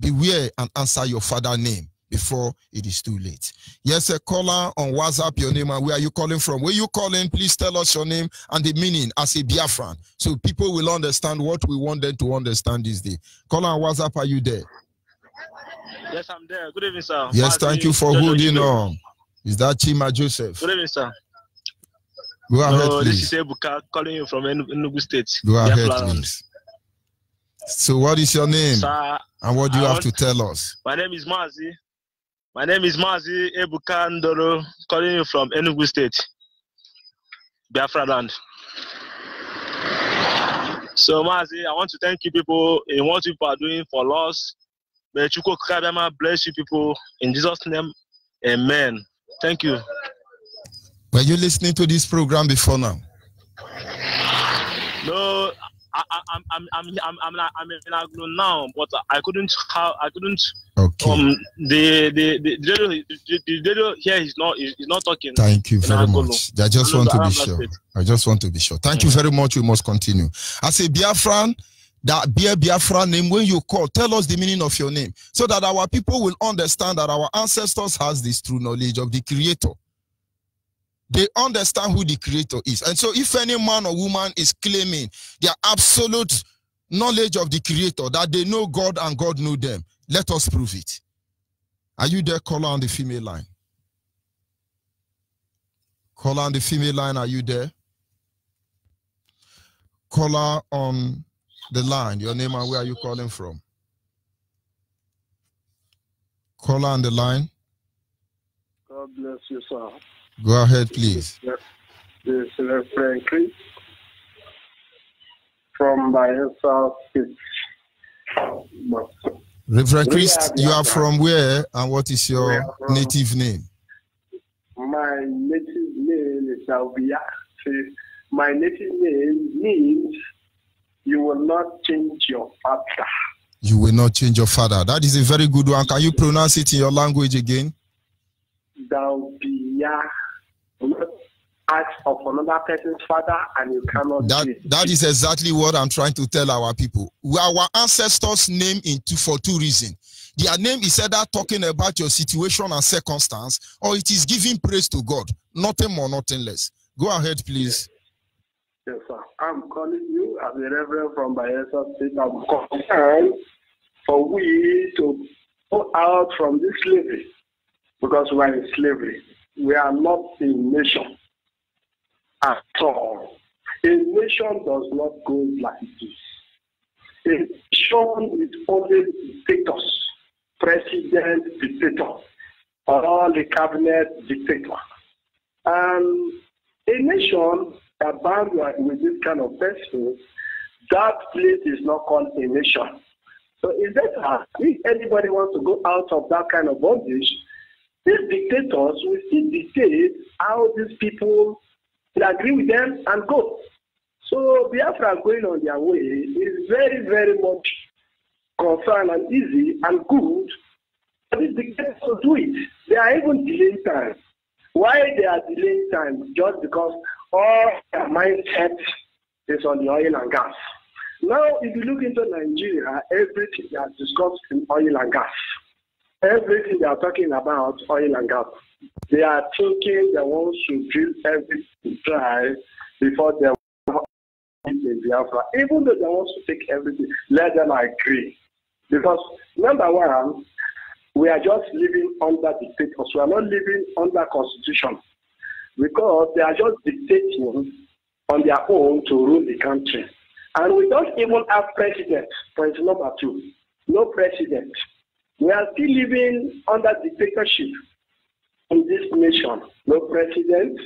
Beware and answer your father's name before it is too late. Yes, a caller on WhatsApp, your name and where are you calling from? Where you calling? Please tell us your name and the meaning as a Biafran, so people will understand what we want them to understand this day. Caller on WhatsApp, are you there? Yes, I'm there. Good evening, sir. Yes, thank you for holding on. Is that Chima Joseph? Good evening, sir. Go ahead, please. This is Ebuka calling you from Enugu State. Go ahead, please. So what is your name? Sir, and what do you have to tell us? My name is Mazi. My name is Mazi Ebuka Ndoro, calling you from Enugu State, Biafra land. So Mazi, I want to thank you people in what you people are doing for us. May Chuko Kabama bless you people in Jesus' name. Amen. Thank you. Were you listening to this program before now? No, I'm in Agno now, but I couldn't. Okay. The radio here is not talking. Thank you very much. I just want to be sure. I just want to be sure. Thank you very much. We must continue. As a Biafran, that Biafra name, when you call, tell us the meaning of your name, so that our people will understand that our ancestors has this true knowledge of the Creator. They understand who the Creator is. And so if any man or woman is claiming their absolute knowledge of the Creator, that they know God and God know them, let us prove it. Are you there, caller on the female line? Caller on the female line, are you there? Caller on the line, your name and where are you calling from? Caller on the line. God bless you, sir. Go ahead, please. This is Reverend Chris from Biafra State. Reverend Chris, you are from where and what is your native name? My native name is Albia. My native name means you will not change your father. You will not change your father. That is a very good one. Can you pronounce it in your language again? Albia. Not ask of another person's father, and you cannot. That is exactly what I'm trying to tell our people. Our ancestors' name for two reasons. Their name is either talking about your situation and circumstance, or it is giving praise to God. Nothing more, nothing less. Go ahead, please. Yes, sir. I'm calling you as a reverend from Biafra State. I'm concerned for we to go out from this slavery, because we are in slavery. We are not a nation at all. A nation does not go like this. A nation is only dictators, president, dictator, or the cabinet dictator. And a nation that bound with this kind of person, that place is not called a nation. So is that if anybody wants to go out of that kind of bondage, these dictators will still dictate how these people will agree with them and go. So Biafra going on their way is very, very much concerned and easy and good for these dictators to do it. They are even delaying time. Why they are delaying time? Just because all their mindset is on the oil and gas. Now, if you look into Nigeria, everything they are discussing oil and gas. Everything they are talking about oil and gas. They are thinking they want to drill everything dry before they in Biafra. Even though they want to take everything, let them agree. Because number one, we are just living under dictators. We are not living under constitution. Because they are just dictating on their own to rule the country. And we don't even have president. Point number two, no president. We are still living under dictatorship in this nation. No president,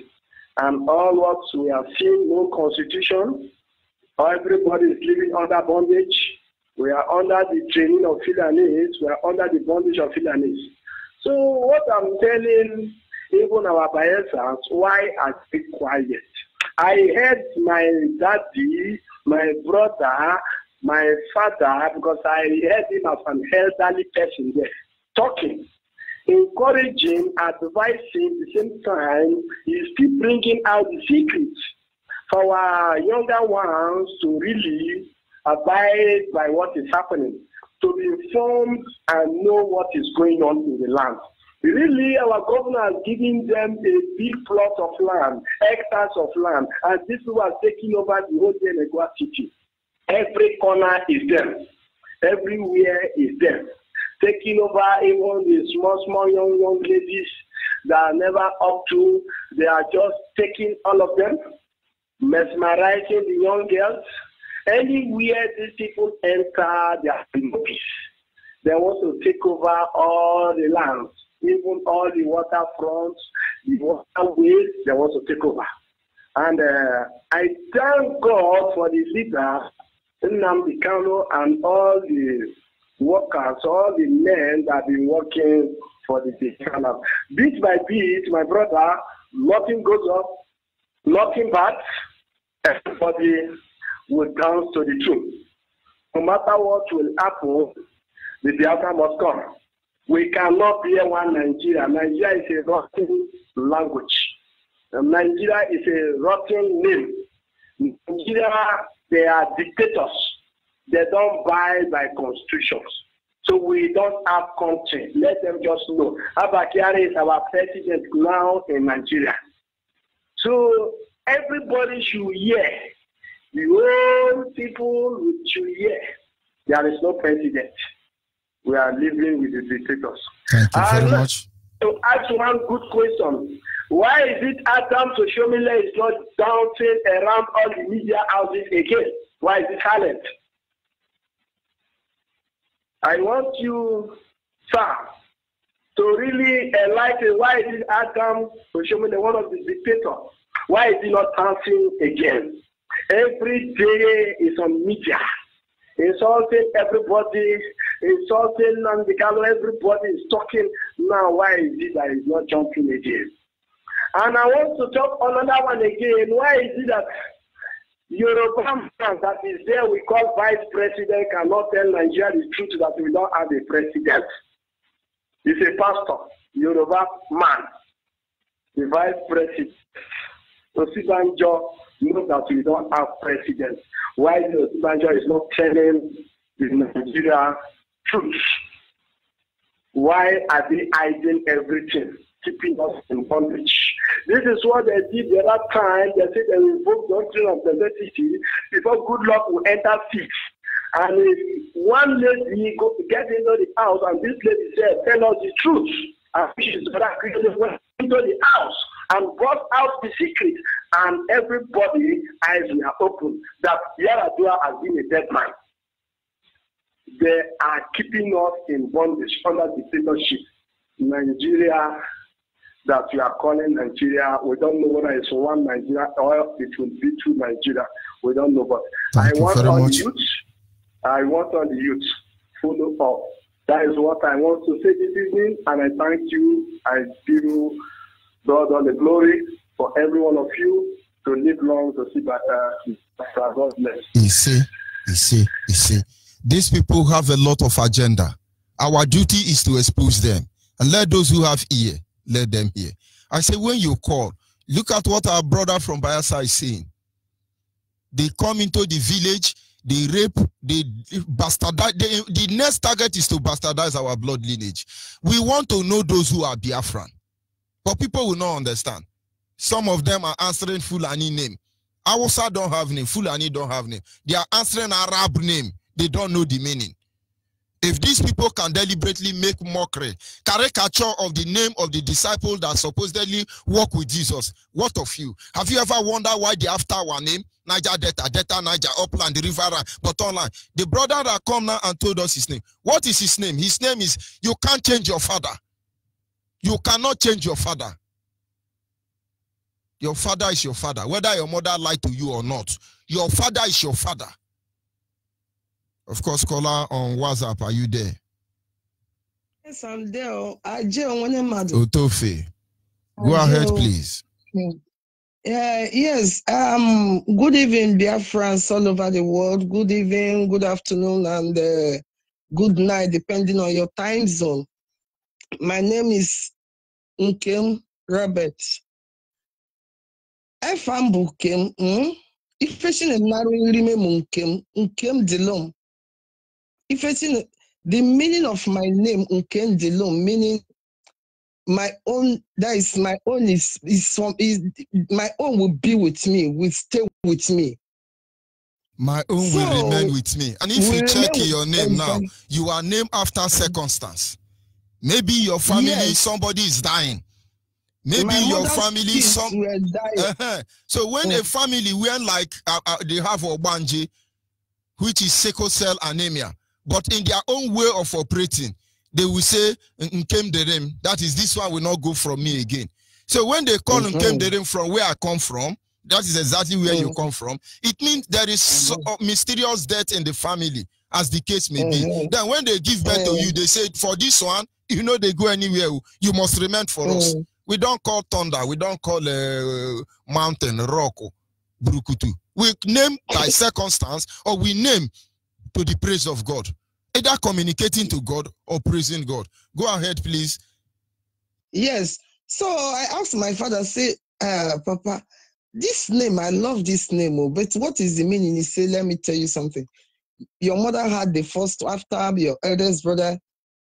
and all what we have seen, no constitution. Everybody is living under bondage. We are under the training of Fulanese. We are under the bondage of Fulanese. So what I'm telling even our Bayelsans, why are they quiet? I heard my daddy, my brother, my father, because I heard him as an elderly person there, talking, encouraging, advising, at the same time, he's still bringing out the secrets for our younger ones to really abide by what is happening, to be informed and know what is going on in the land. Really, our governor has given them a big plot of land, hectares of land, and these people are taking over the whole Yenegua city. Every corner is them. Everywhere is them. Taking over even the small young ladies that are never up to, they are just taking all of them, mesmerizing the young girls. Anywhere these people enter, they are in peace. They want to take over all the lands. Even all the waterfronts, the waterways, they want to take over. And I thank God for the leader, Nnamdi Kanu, and all the workers, all the men that have been working for the Biafra. Bit by bit, my brother, nothing goes up, nothing bad. Everybody will dance to the tune. No matter what will happen, the Biafra must come. We cannot be one Nigeria. Nigeria is a rotten language. Nigeria is a rotten name. Nigeria, they are dictators. They don't buy by constitutions. So we don't have country. Let them just know. Abba Kyari is our president now in Nigeria. So everybody should hear. The old people should hear. There is no president. We are living with the dictators. Thank you very much. To ask one good question, why is it Adam Soshomile is not dancing around all the media houses again? Why is it silent? I want you, sir, to really enlighten why is it Adam Soshomile, one of the dictators, why is he not dancing again? Every day is on media. Insulting everybody, insulting Nandikalo, everybody is talking. Now, why is it that he's not jumping again? And I want to talk another one again. Why is it that Yoruba man that is there, we call vice president, cannot tell Nigeria the truth that we don't have a president? He's a pastor, Yoruba man, the vice president. So Sibanjo knows that we don't have president. Why the Sibanjo is not telling the Nigeria truth? Why are they hiding everything, keeping us in bondage? This is what they did the other time. They said they will invoke the doctrine of necessity before good luck will enter six. And if one lady gets into the house and this lady said, tell us the truth, and she's went into the house and brought out the secret, and everybody's eyes were open that Yaradua has been a dead man. They are keeping us in bondage under dictatorship. Nigeria, that we are calling Nigeria, we don't know whether it's one Nigeria or it will be two Nigeria. We don't know, but I want all the youth follow up. That is what I want to say this evening, and I thank you. I give you God all the glory for every one of you to live long to see better. God bless. You see. These people have a lot of agenda. Our duty is to expose them. And let those who have ear, let them hear. I say, when you call, look at what our brother from Bayelsa is saying. They come into the village, they rape, they bastardize. The next target is to bastardize our blood lineage. We want to know those who are Biafran. But people will not understand. Some of them are answering Fulani name. Hausa don't have name. Fulani don't have name. They are answering Arab name. They don't know the meaning. If these people can deliberately make mockery, caricature of the name of the disciple that supposedly walk with Jesus, what of you? Have you ever wondered why they after our name? Niger Delta, Niger, Upland, the River, Bottom Line. The brother that come now and told us his name. What is his name? His name is, you can't change your father. You cannot change your father. Your father is your father. Whether your mother lied to you or not, your father is your father. Of course, caller on WhatsApp, are you there? Yes, I'm there. Otofe. Go ahead, please. Yes. Good evening, Biafrans all over the world. Good evening, good afternoon, and good night, depending on your time zone. My name is Nkem Robert. Nkem. If it's in a narrow Nkem Delom. If it's in the meaning of my name, Nkem Delom, meaning my own, that is my own is my own will be with me, will stay with me. My own will remain with me. And if you check your name now, you are named after circumstance. Maybe your family, somebody is dying. Maybe your family, So when a family, when like they have Obanje, which is sickle cell anemia, but in their own way of operating, they will say, Nkem Derem, that is, this one will not go from me again. So when they call Nkem Derem from where I come from, that is exactly where you come from. It means there is mysterious death in the family, as the case may be. Then when they give birth to you, they say, for this one, you know they go anywhere, you must remain for us. We don't call thunder, we don't call mountain, rock, brukutu. We name by circumstance, or we name to the praise of God. Either communicating to God or praising God. Go ahead, please. Yes. So I asked my father, say, Papa, this name, I love this name, but what is the meaning? He said, let me tell you something. Your mother had the first, after your eldest brother,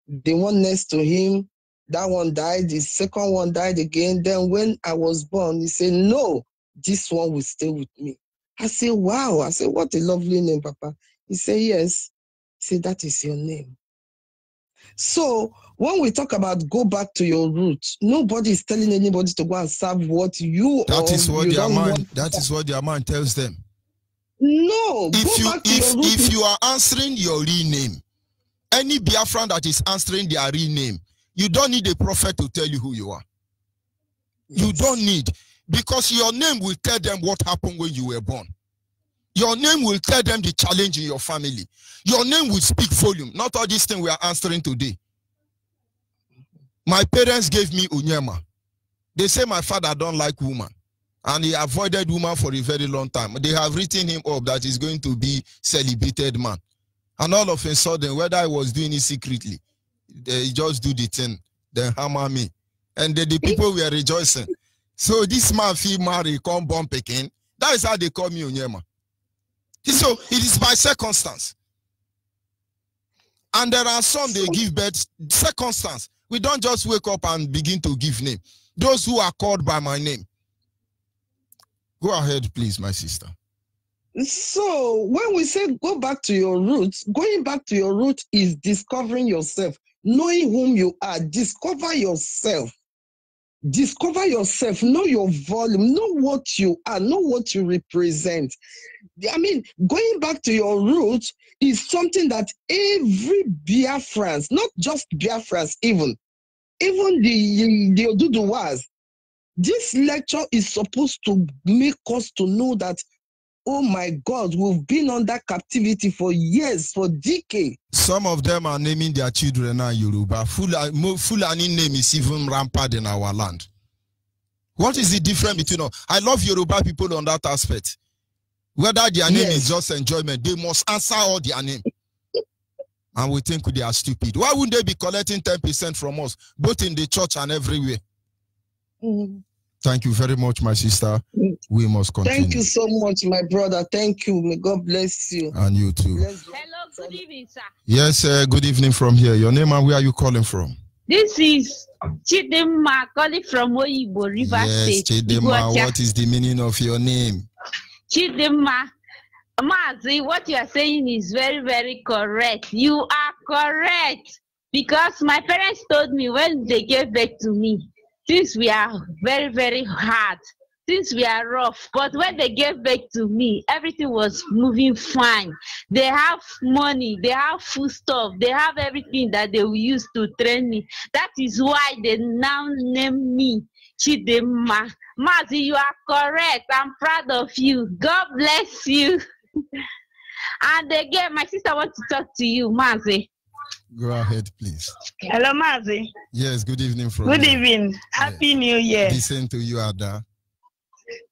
the one next to him, that one died, the second one died again. Then when I was born, he said, no, this one will stay with me. I said, wow. I said, what a lovely name, Papa. He said, yes. He said, that is your name. So when we talk about go back to your roots, nobody is telling anybody to go and serve what you that is what their mind. That is what their mind tells them. No. If you are answering your real name, any Biafran that is answering their real name, you don't need a prophet to tell you who you are. Yes. You don't need, because your name will tell them what happened when you were born. Your name will tell them the challenge in your family. Your name will speak volume. Not all these things we are answering today. My parents gave me Onyema. They say my father don't like woman. And he avoided woman for a very long time. They have written him up that he's going to be celibated man. And all of a sudden, whether I was doing it secretly, they just do the thing, then hammer me. And the people were rejoicing. So this man feel marry, come born Peking. That is how they call me Onyema. So it is by circumstance. And there are some they give birth circumstance. We don't just wake up and begin to give name. Those who are called by my name. Go ahead, please, my sister. So when we say go back to your roots, going back to your roots is discovering yourself, knowing whom you are. Discover yourself. Discover yourself, know your volume, know what you are, know what you represent. I mean, going back to your roots is something that every Biafrans, not just Biafrans even the Oduduwas, this lecture is supposed to make us to know that, oh my God, we've been under captivity for years, for decades. Some of them are naming their children now Yoruba. Fulani name is even rampant in our land. What is the difference between us? I love Yoruba people on that aspect. Whether their name is just enjoyment, they must answer all their name. And we think they are stupid. Why wouldn't they be collecting 10% from us, both in the church and everywhere? Thank you very much, my sister. We must continue. Thank you so much, my brother. Thank you. May God bless you. And you too. Hello, good evening, sir. Yes, good evening from here. Your name and where are you calling from? This is Chidema calling from Onyibe, River State. Chidema, what is the meaning of your name? Chidima, Mazi, what you are saying is very, very correct. You are correct. Because my parents told me when they gave birth to me, since we are very, very hard, since we are rough, but when they gave birth to me, everything was moving fine. They have money, they have food stuff, they have everything that they will use to train me. That is why they now name me Chidema. Mazi, you are correct. I'm proud of you. God bless you. And again, my sister wants to talk to you, Mazi. Go ahead, please. Hello, Mazi. Yes, good evening from Good you. evening. Happy New Year. Listen to you, Ada.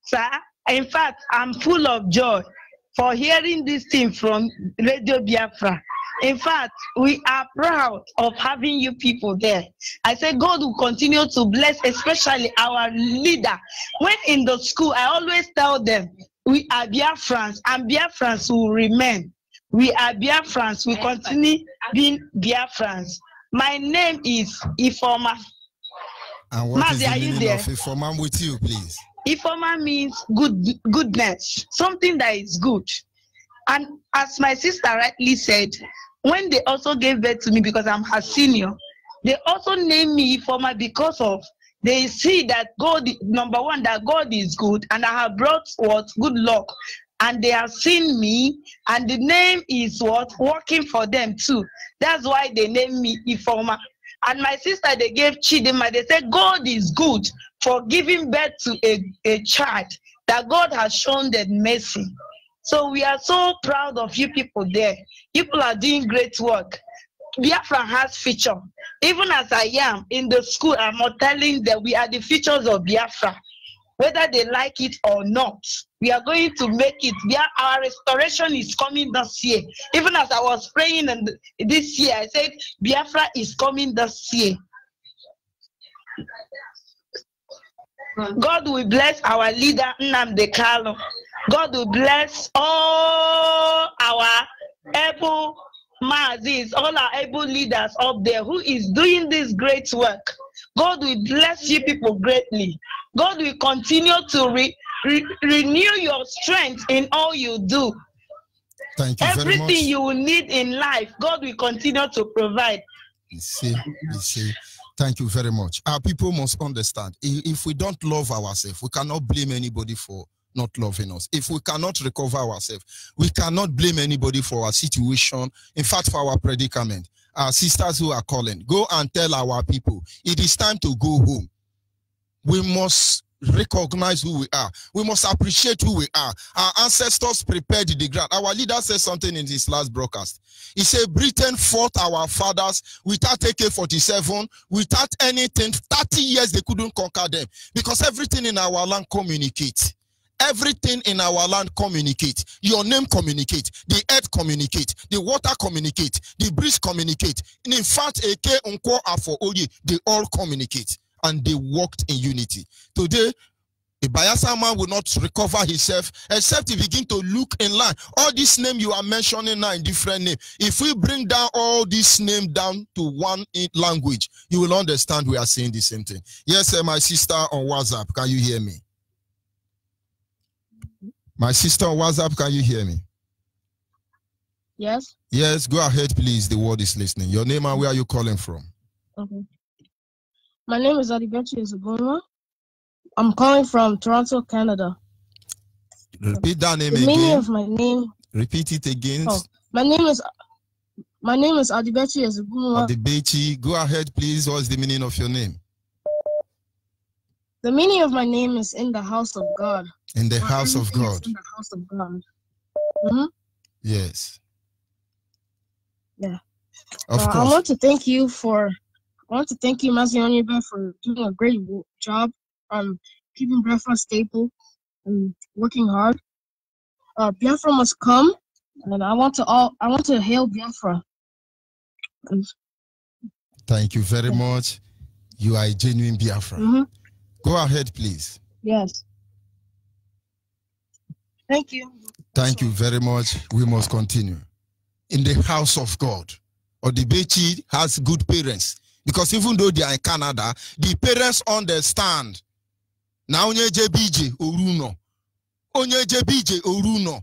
Sir, in fact, I'm full of joy for hearing this thing from Radio Biafra. In fact, we are proud of having you people there. I say God will continue to bless, especially our leader. When in the school, I always tell them, we are Biafrans, and Biafrans will remain. We are Biafrans. We continue being Biafrans. My name is Ifoma. And what Mazi, is the are you meaning there? of Ifoma? I'm with you, please. Ifoma means goodness, something that is good. And as my sister rightly said, when they also gave birth to me, because I'm her senior, they also named me Ifoma because of they see that God, number one, that God is good, and I have brought what good luck. And they have seen me, and the name is what working for them too. That's why they named me Ifoma. And my sister, they gave Chidima. They said God is good for giving birth to a child, that God has shown them mercy. So we are so proud of you people there. People are doing great work. Biafra has future. Even as I am in the school, I'm not telling them we are the features of Biafra. Whether they like it or not, we are going to make it. Our restoration is coming this year. Even as I was praying this year, I said, Biafra is coming this year. God will bless our leader, Nnamdi Kanu. God will bless all our able Mazis, all our able leaders up there who is doing this great work. God will bless you people greatly. God will continue to renew your strength in all you do. Thank you very much. Everything you will need in life, God will continue to provide. You see. Thank you very much. Our people must understand, if we don't love ourselves, we cannot blame anybody for not loving us. If we cannot recover ourselves, we cannot blame anybody for our situation. In fact, for our predicament. Our sisters who are calling, go and tell our people, it is time to go home. We must recognize who we are. We must appreciate who we are. Our ancestors prepared the ground. Our leader said something in his last broadcast. He said, Britain fought our fathers without AK-47, without anything. 30 years they couldn't conquer them because everything in our land communicates. Everything in our land communicates. Your name communicates. The earth communicates. The water communicates. The breeze communicates. And in fact, AK, Unko, Afo, Oye, they all communicate. And they worked in unity. Today, a Bayelsa man will not recover himself except he begin to look in line. All these names you are mentioning now in different names. If we bring down all these names down to one language, you will understand we are saying the same thing. Yes, sir, my sister on WhatsApp, can you hear me? My sister on WhatsApp, can you hear me? Yes. Yes, go ahead, please. The world is listening. Your name and where are you calling from? Okay. My name is Adibechi Ezebunwa. I'm calling from Toronto, Canada. Repeat that name the again. The meaning of my name. Repeat it again. Oh, my name is Adibechi Ezebunwa. Adibechi, go ahead, please. What's the meaning of your name? The meaning of my name is in the house of God. In the house of God. In the house of God. Mm-hmm. Yes. Yeah. Of course. I want to thank you, Mazi Onyibe, for doing a great job keeping Biafra stable and working hard. Biafra must come, and I want to hail Biafra. Thank you very much. You are a genuine Biafra. Mm-hmm. Go ahead, please. Yes. Thank you. Thank you very much. We must continue. In the house of God, Odibechi has good parents. Because even though they are in Canada, the parents understand. Now, JBJ, Oruno. Onyibe Oruno.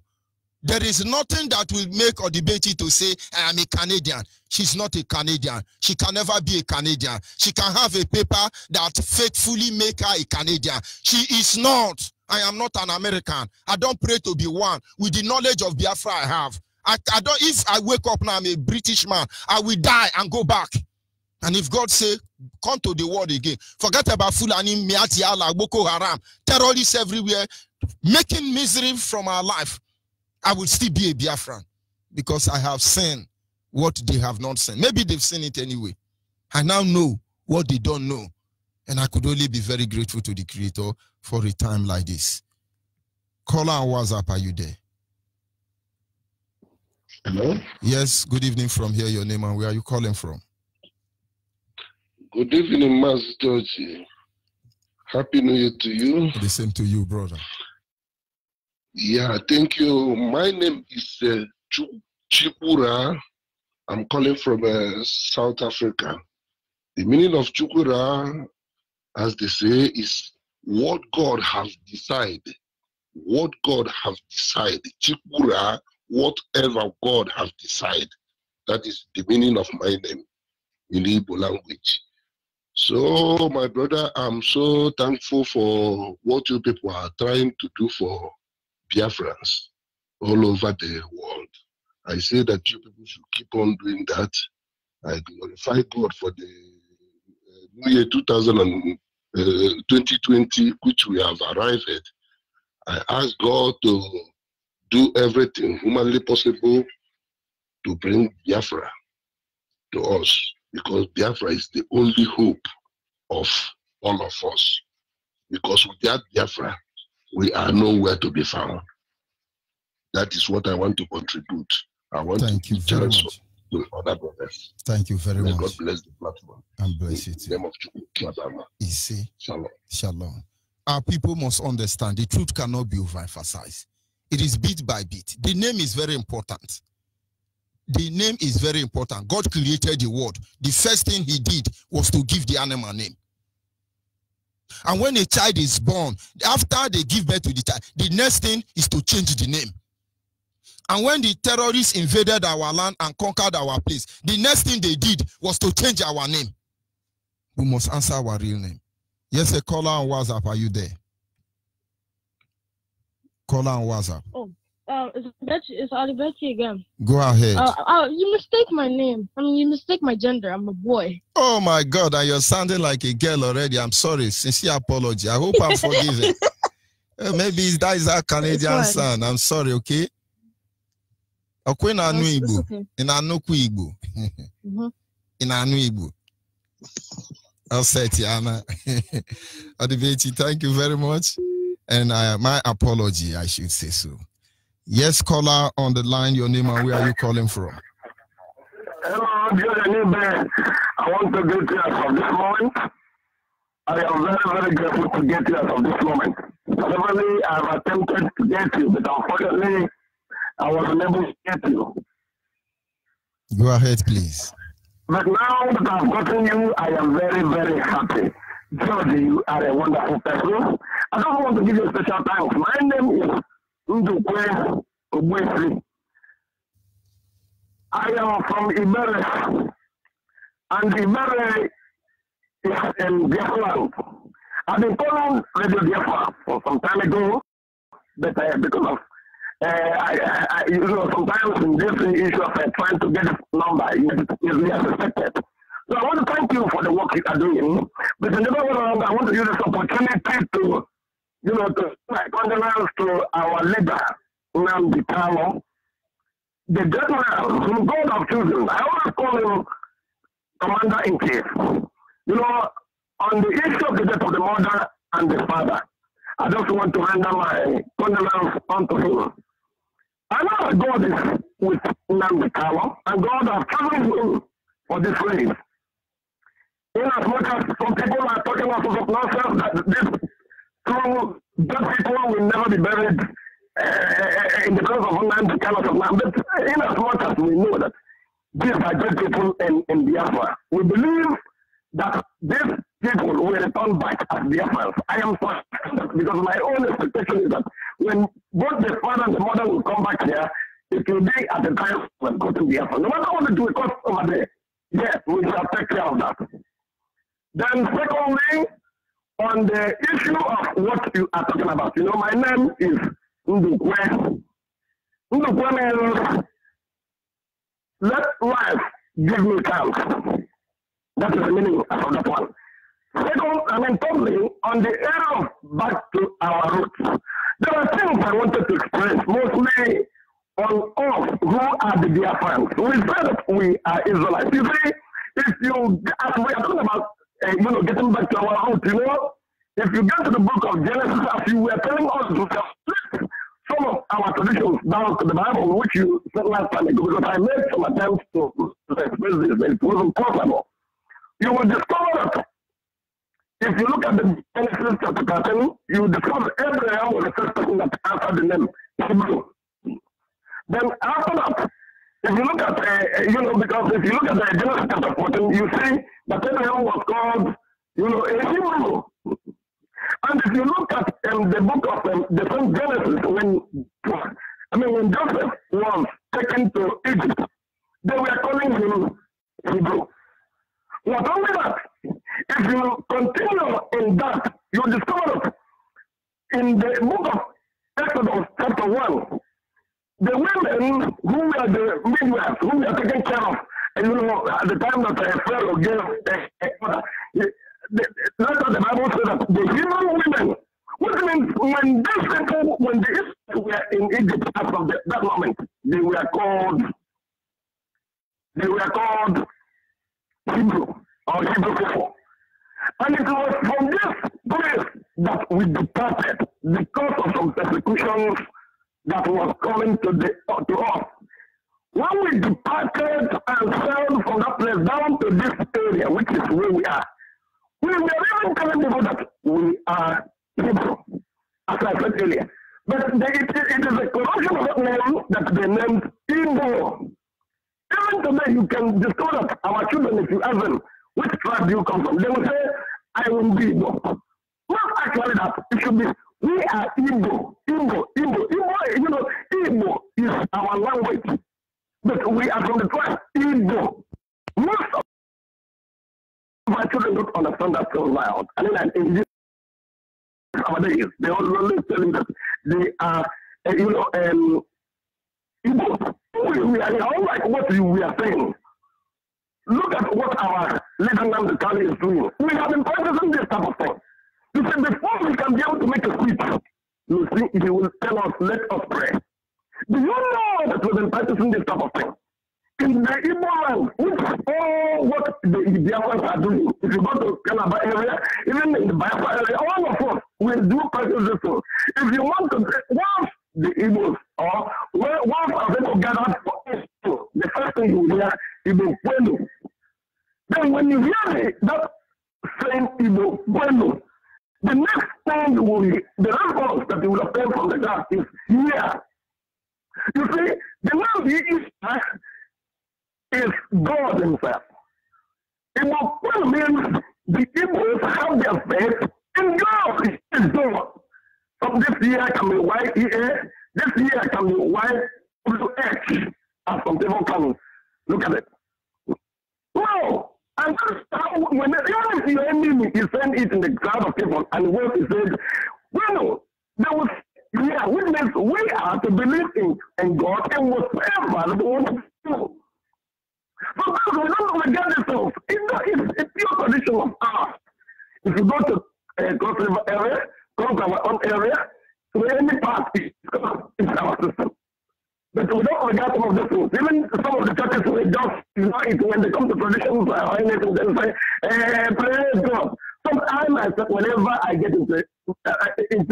There is nothing that will make or debate it to say, I am a Canadian. She's not a Canadian. She can never be a Canadian. She can have a paper that faithfully make her a Canadian. She is not. I am not an American. I don't pray to be one. With the knowledge of Biafra I have. I don't. If I wake up now, I'm a British man, I will die and go back. And if God say, come to the world again, forget about Fulani, Miatiala, Boko Haram, terrorists everywhere, making misery from our life. I will still be a Biafran because I have seen what they have not seen. Maybe they've seen it anyway. I now know what they don't know. And I could only be very grateful to the Creator for a time like this. Caller on WhatsApp, are you there? Hello? Yes, good evening from here. Your name and where are you calling from? Good evening, Master Georgie. Happy New Year to you. The same to you, brother. Yeah, thank you. My name is Chukura. I'm calling from South Africa. The meaning of Chukura, as they say, is what God has decided. What God has decided. Chukura, whatever God has decided. That is the meaning of my name in Igbo language. So, my brother, I'm so thankful for what you people are trying to do for Biafrans all over the world. I say that you people should keep on doing that. I glorify God for the New Year 2020, which we have arrived at. I ask God to do everything humanly possible to bring Biafra to us, because Biafra is the only hope of all of us. Because without Biafra, we are nowhere to be found. That is what I want to contribute. I want to give chance to other brothers. Thank you very much. God bless the platform. And bless you too. In the name of Isi. Shalom. Shalom. Our people must understand the truth cannot be overemphasized. It is bit by bit. The name is very important. The name is very important. God created the world. The first thing he did was to give the animal name. And when a child is born, after they give birth to the child, the next thing is to change the name. And when the terrorists invaded our land and conquered our place, the next thing they did was to change our name. We must answer our real name. Yes, a caller on WhatsApp, are you there? Caller on WhatsApp. Oh, it's Olivetti again. Go ahead. You mistake my name. I mean, you mistake my gender. I'm a boy. Oh my God, and you're sounding like a girl already. I'm sorry. Sincere apology. I hope I'm forgiven. Maybe that is our Canadian son. I'm sorry, okay? Okay, na anu Igbo. In anokwu Igbo. In anu Igbo. I'll say Tiana. Adiveti, thank you very much. And my apology, I should say so. Yes, caller on the line, your name and where are you calling from? Hello, dear Onyibe. I want to get you as of this moment. I am very, very grateful to get you as of this moment. Severally, I have attempted to get you, but unfortunately, I was unable to get you. Go ahead, please. But now that I've gotten you, I am very, very happy. Georgie, you are a wonderful person. I don't want to give you a special thanks. My name is Ndukwe Obwesi. I am from Ibere, and Ibere is in Biafra. I've been calling Radio Biafra for some time ago, but because of sometimes in this issue of trying to get this number is unexpected. So I want to thank you for the work you are doing. But in the other hand, I want to use this opportunity to, to my condolence to our leader, Nnamdi Kanu, the gentleman whom God have chosen. I always call him Commander-in-Chief. On the issue of the death of the mother and the father, I just want to render my condolence unto him. I know that God is with Nnamdi Kanu, and God has chosen him for this race. In as much as some people are talking about sort of nonsense that these two dead people will never be buried in the presence of Nnamdi Kanu, but in as much as we know that these are dead people in Biafra, we believe that these people will return back as Biafrans. I am because my own expectation is that when both the father and the mother will come back here, it will be at the time when go to Biafra. No matter what it will cost over there, yes, we shall take care of that. Then secondly, on the issue of what you are talking about, you know, my name is Ndukwe. Ndukwe means let life give me chance. That is the meaning of that one. Second, thirdly, on the area of back to our roots, there are things I wanted to express, mostly on us who are the Biafrans. We say that we are Israelites. You see, if you, as we are talking about, getting back to our roots, if you get to the book of Genesis, as you were telling us, we have some of our traditions down to the Bible, which you said last time ago, because I made some attempts to express this, but it wasn't possible. You will discover that if you look at the Genesis chapter 13, you discover Abraham was the first person that answered the name Hebrew. Then after that, if you look at, because if you look at the Genesis chapter 14, you see that Abraham was called, a Hebrew. And if you look at the book of the first Genesis, when Joseph was taken to Egypt, they were calling him Hebrew. Not only that, if you continue in that, you discover that in the book of Exodus chapter 1, the women who were the midwives, who were taken care of, and at the time that Pharaoh gave order, the Bible says that the Hebrew women, which means when these people, when the Israelites were in Egypt as of that moment, they were called Hebrew or Hebrew people. And it was from this place that we departed because of some persecutions that was coming to us. When we departed and sailed from that place down to this area, which is where we are, we were even telling people that we are Hebrew, as I said earlier. But it is a corruption of that name that they named Igbo. Even today, you can discover that our children, if you ask them, which tribe do you come from? They will say, I will be Igbo. Not actually that. It should be, we are Igbo. Igbo is our language. But we are from the tribe Igbo. Most of my children don't understand that so loud. In this nowadays, they always telling that they are, Igbo. We are all like what we are saying. Look at what our Lieutenant the County is doing. We have been practicing this type of thing. You see, before we can be able to make a speech, you see, he will tell us, let us pray. Do you know that we've been practicing this type of thing? In the Igbo land, which all what the Biafrans are doing, if you go to Calabar area, even in the Biafra area, all of us will do practice this thing. If you want to, once the Igbos, or once our people gathered for Easter, the first thing you will hear is Igbo Bueno. Then when you hear that same Igbo Bueno, the next thing you will hear, the response that you will obtain from the God is here. You see, the name he is God himself. Igbo Bueno means the Igbos have their faith in God. He is God. From this year can be YEA, this year can be YWH, as some people can look at it. No, and that's how, when even if your enemy is saying it in the crowd of people, and what he said, well, there was, which means we are to believe in God and whatever they want to do. So we don't forget this stuff. It's a pure tradition of ours. If you go to Cross River area, come to our own area, to any part is our system. But we don't forget some of the things. Even some of the churches will just it when they come to traditions or anything, they'll say, praise God. Sometimes whenever I get into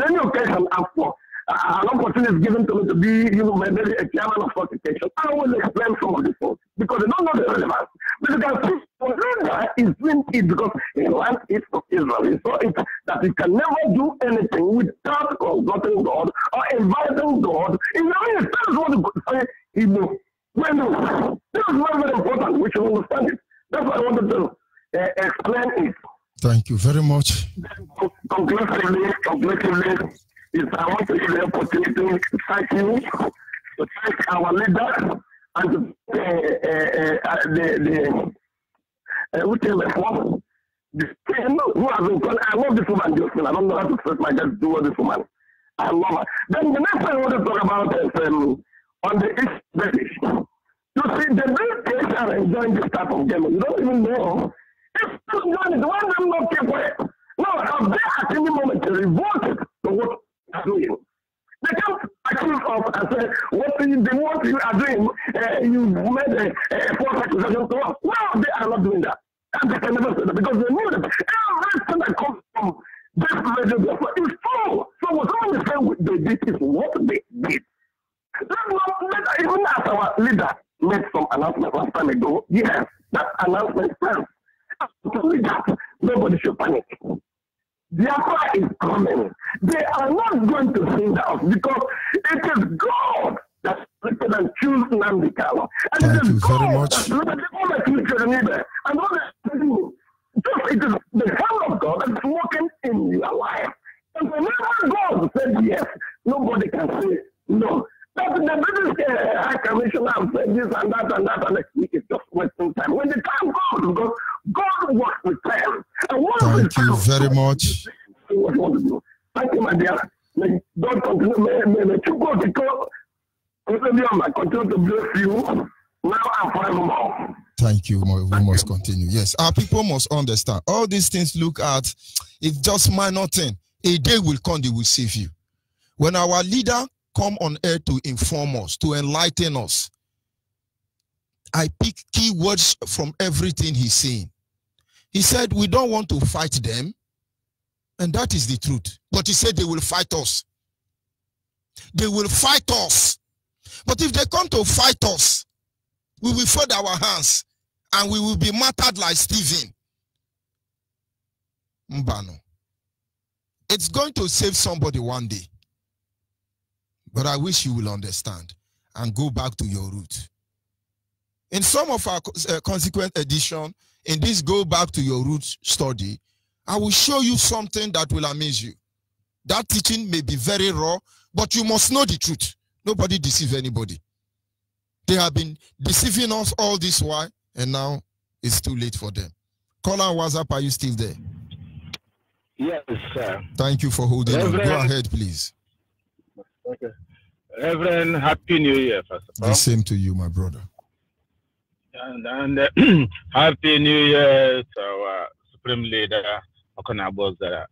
any occasion after an opportunity is given to me to be, maybe a chairman of such occasion, I will explain some of these things because they don't know the relevance. But you can see, Israel is doing it because he wants it for Israel. He saw it that he can never do anything without consulting God or inviting God. In the way, that is what the say, this is very, very important. We should understand it. That's why I wanted to explain it. Thank you very much. Conclusively, is I want to use the opportunity to thank you, to thank our leader, and to who came before. The who has been calling, I love this woman, Josephine. I don't know how to express myself to this woman. I love her. Then the next thing I want to talk about is on the East British. You see, the British are enjoying this type of game. You don't even know. If this one is one I'm not careful. No, they at any moment revolted to what they are doing. They can't accuse us and say, what you are doing, you made a false accusation to us. No, they are not doing that. And they can never say that because they know that everything that comes from this radio is true. So what I'm saying they did is what they did. Even as our leader made some announcement last time ago, yes, that announcement stands. Absolutely that. Nobody should panic. Biafra is coming. They are not going to hinder us because it is God that created and choose Nnamdi Kanu. And Thank it is you God very much. that created all the future Onyibe. And all the it is the hand of God that is working in your life. And whenever God said yes, nobody can say no. But the British High Commissioner have said this and that and that, and it's just wasting time. When the time comes, because God works with time. And Thank you very much. What you want to do. Thank you, my dear. May God continue, may you go because continue to bless you now and forevermore. Thank you. We must continue. Yes, our people must understand. All these things look at, it's just minor thing. A day will come, they will save you. When our leader come on air to inform us, to enlighten us, I pick key words from everything he's saying. He said, we don't want to fight them, and that is the truth. But he said they will fight us. They will fight us. But if they come to fight us, we will fold our hands, and we will be martyred like Stephen. Mbano. It's going to save somebody one day. But I wish you will understand and go back to your root. In some of our consequent edition, in this Go Back to Your Roots study, I will show you something that will amaze you. That teaching may be very raw, but you must know the truth. Nobody deceive anybody. They have been deceiving us all this while, and now it's too late for them. Caller, what's up? Are you still there? Yes, sir. Thank you for holding on. Go ahead, please. Okay. Reverend, Happy New Year, first of all. The same to you, my brother. And Happy New Year to our Supreme Leader, Okonabozara,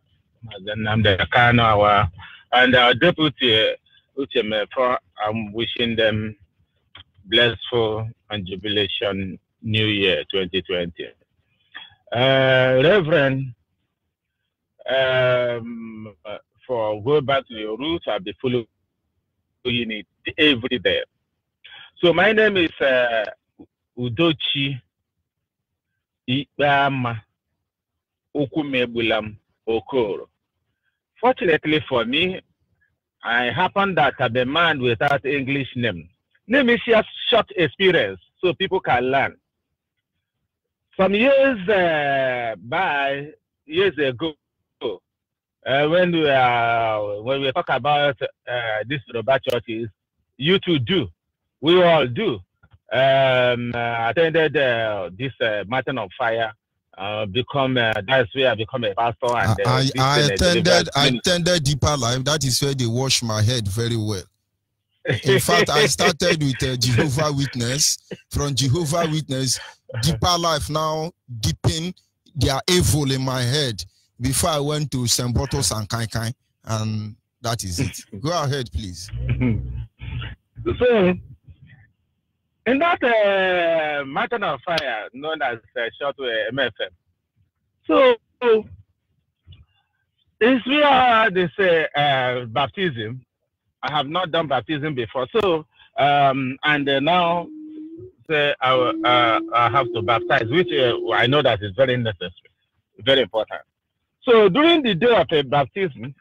Nnamdi Kanu, and our Deputy, Uchemefor. I'm wishing them blissful and jubilation New Year 2020. Reverend, for go back to your roots, I'll be following it every day. So my name is Udochi Ibama Okumebulam Okoro. Fortunately for me, I happen that I'm a man without English name. Name is just short experience, so people can learn. Some years years ago, when we talk about these Yoruba churches, you two do, we all do. Attended this Mountain of Fire, that's where I become a pastor. And I attended Deeper Life. That is where they wash my head very well. In fact, I started with Jehovah Witness. From Jehovah Witness, Deeper Life now deepen their evil in my head. Before I went to St. Bottles and Kai, and that is it. Go ahead, please. So, in that Mountain of Fire, known as shortwave MFM, so it's where they say baptism. I have not done baptism before, so and now say I have to baptize, which I know that is very necessary, very important. So during the day of a baptism,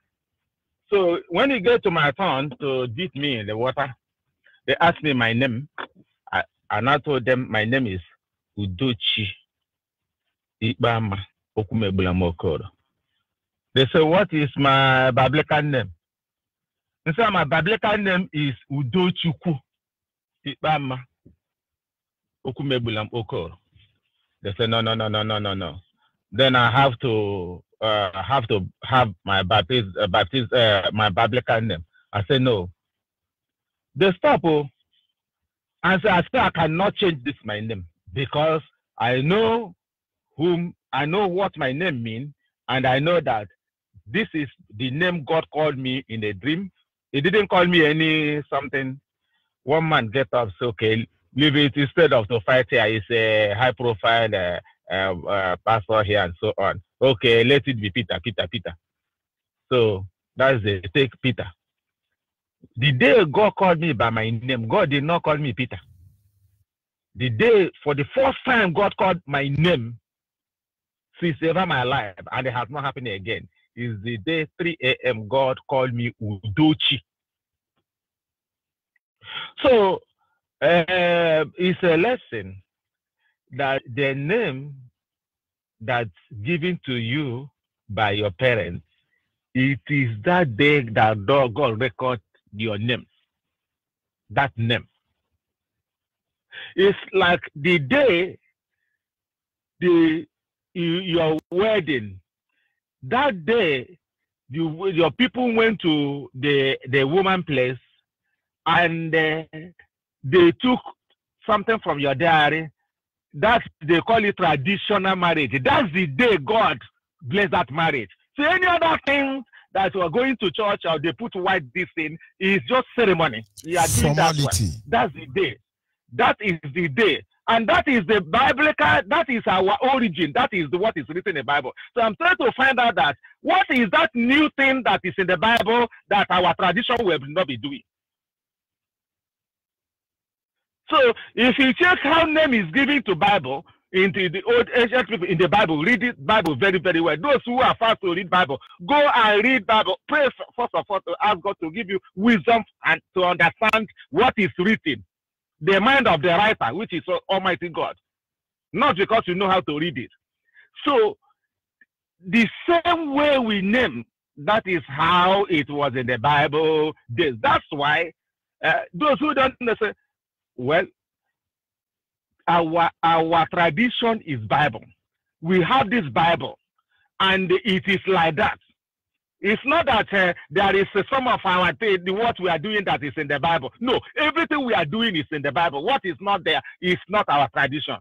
so when you get to my turn to dip me in the water, they asked me my name, and I told them my name is Udochi Ibama Okumebulam Okoro. They said, what is my biblical name? So my biblical name is Udochukwu Ikpama Okumebulam Oko. They say no. Then I have to have my my biblical name. I say no. They stop. And so I say I cannot change this my name because I know what my name means, and I know that this is the name God called me in a dream. He didn't call me any something. One man get up, so okay, leave it instead of to fight here. It's a high profile pastor here and so on. Okay, let it be Peter. So that's the take Peter. The day God called me by my name, God did not call me Peter. The day for the first time God called my name since ever my life, and it has not happened again, is the day 3 a.m. God called me Udochi. So it's a lesson that the name that's given to you by your parents, it is that day that God records your name. That name. It's like the day your wedding. That day, your people went to the woman place and they took something from your diary. That they call it traditional marriage. That's the day God bless that marriage. So any other thing that you are going to church or they put white this in is just ceremony. You are doing formality. That's the day. That is the day. And that is the biblical, that is our origin. That is what is written in the Bible. So I'm trying to find out that what is that new thing that is in the Bible that our tradition will not be doing. So if you check how name is given to Bible, into the old ancient people in the Bible, read it Bible very, very well. Those who are fast to read Bible, go and read Bible. Pray first of all to ask God to give you wisdom and to understand what is written. The mind of the writer, which is Almighty God. Not because you know how to read it. So the same way we name, that is how it was in the Bible. That's why those who don't understand, well, our tradition is Bible. We have this Bible, and it is like that. It's not that there is some of our thing, what we are doing that is in the Bible. No, everything we are doing is in the Bible. What is not there is not our tradition.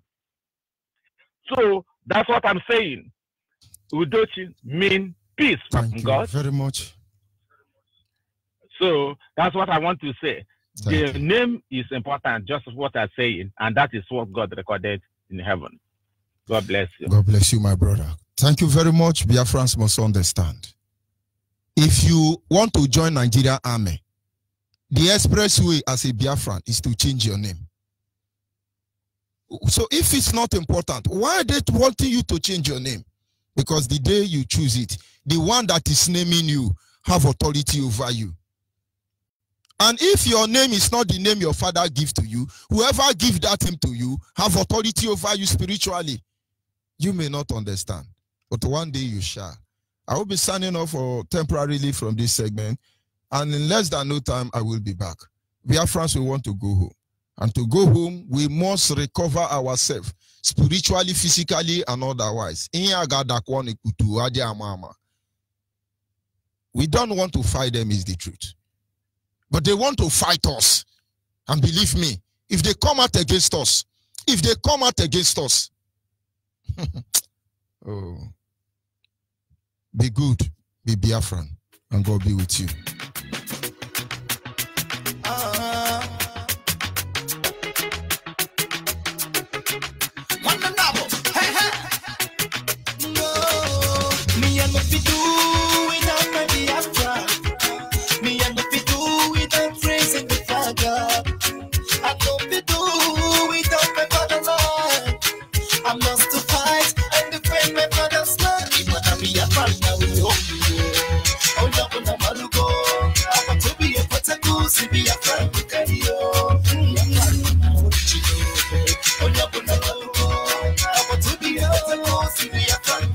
So that's what I'm saying. Udochi means peace from God. Thank you very much. So that's what I want to say. The name is important, just what I'm saying, and that is what God recorded in heaven. God bless you. God bless you, my brother. Thank you very much. Biafrans must understand. If you want to join Nigeria Army, the express way as a Biafran is to change your name. So if it's not important, why are they wanting you to change your name? Because the day you choose it, the one that is naming you have authority over you. And if your name is not the name your father gives to you, whoever gives that name to you have authority over you spiritually. You may not understand, but one day you shall. I will be signing off temporarily from this segment, and in less than no time, I will be back. We are friends, we want to go home. And to go home, we must recover ourselves, spiritually, physically, and otherwise. We don't want to fight them, is the truth. But they want to fight us. And believe me, if they come out against us, oh, be good, be Biafran, and God be with you. Me and the do without my Biafra. Me and the do without praising the Father. I don't be do without my fatherland. I must to fight and defend my father's land. If I be a fan, now we hope you. Oh, yeah, when I'm a go. I want to be a potato, see be a fan, we carry on. Oh, yeah, when I'm a go. I want to be a potato, see be a fan.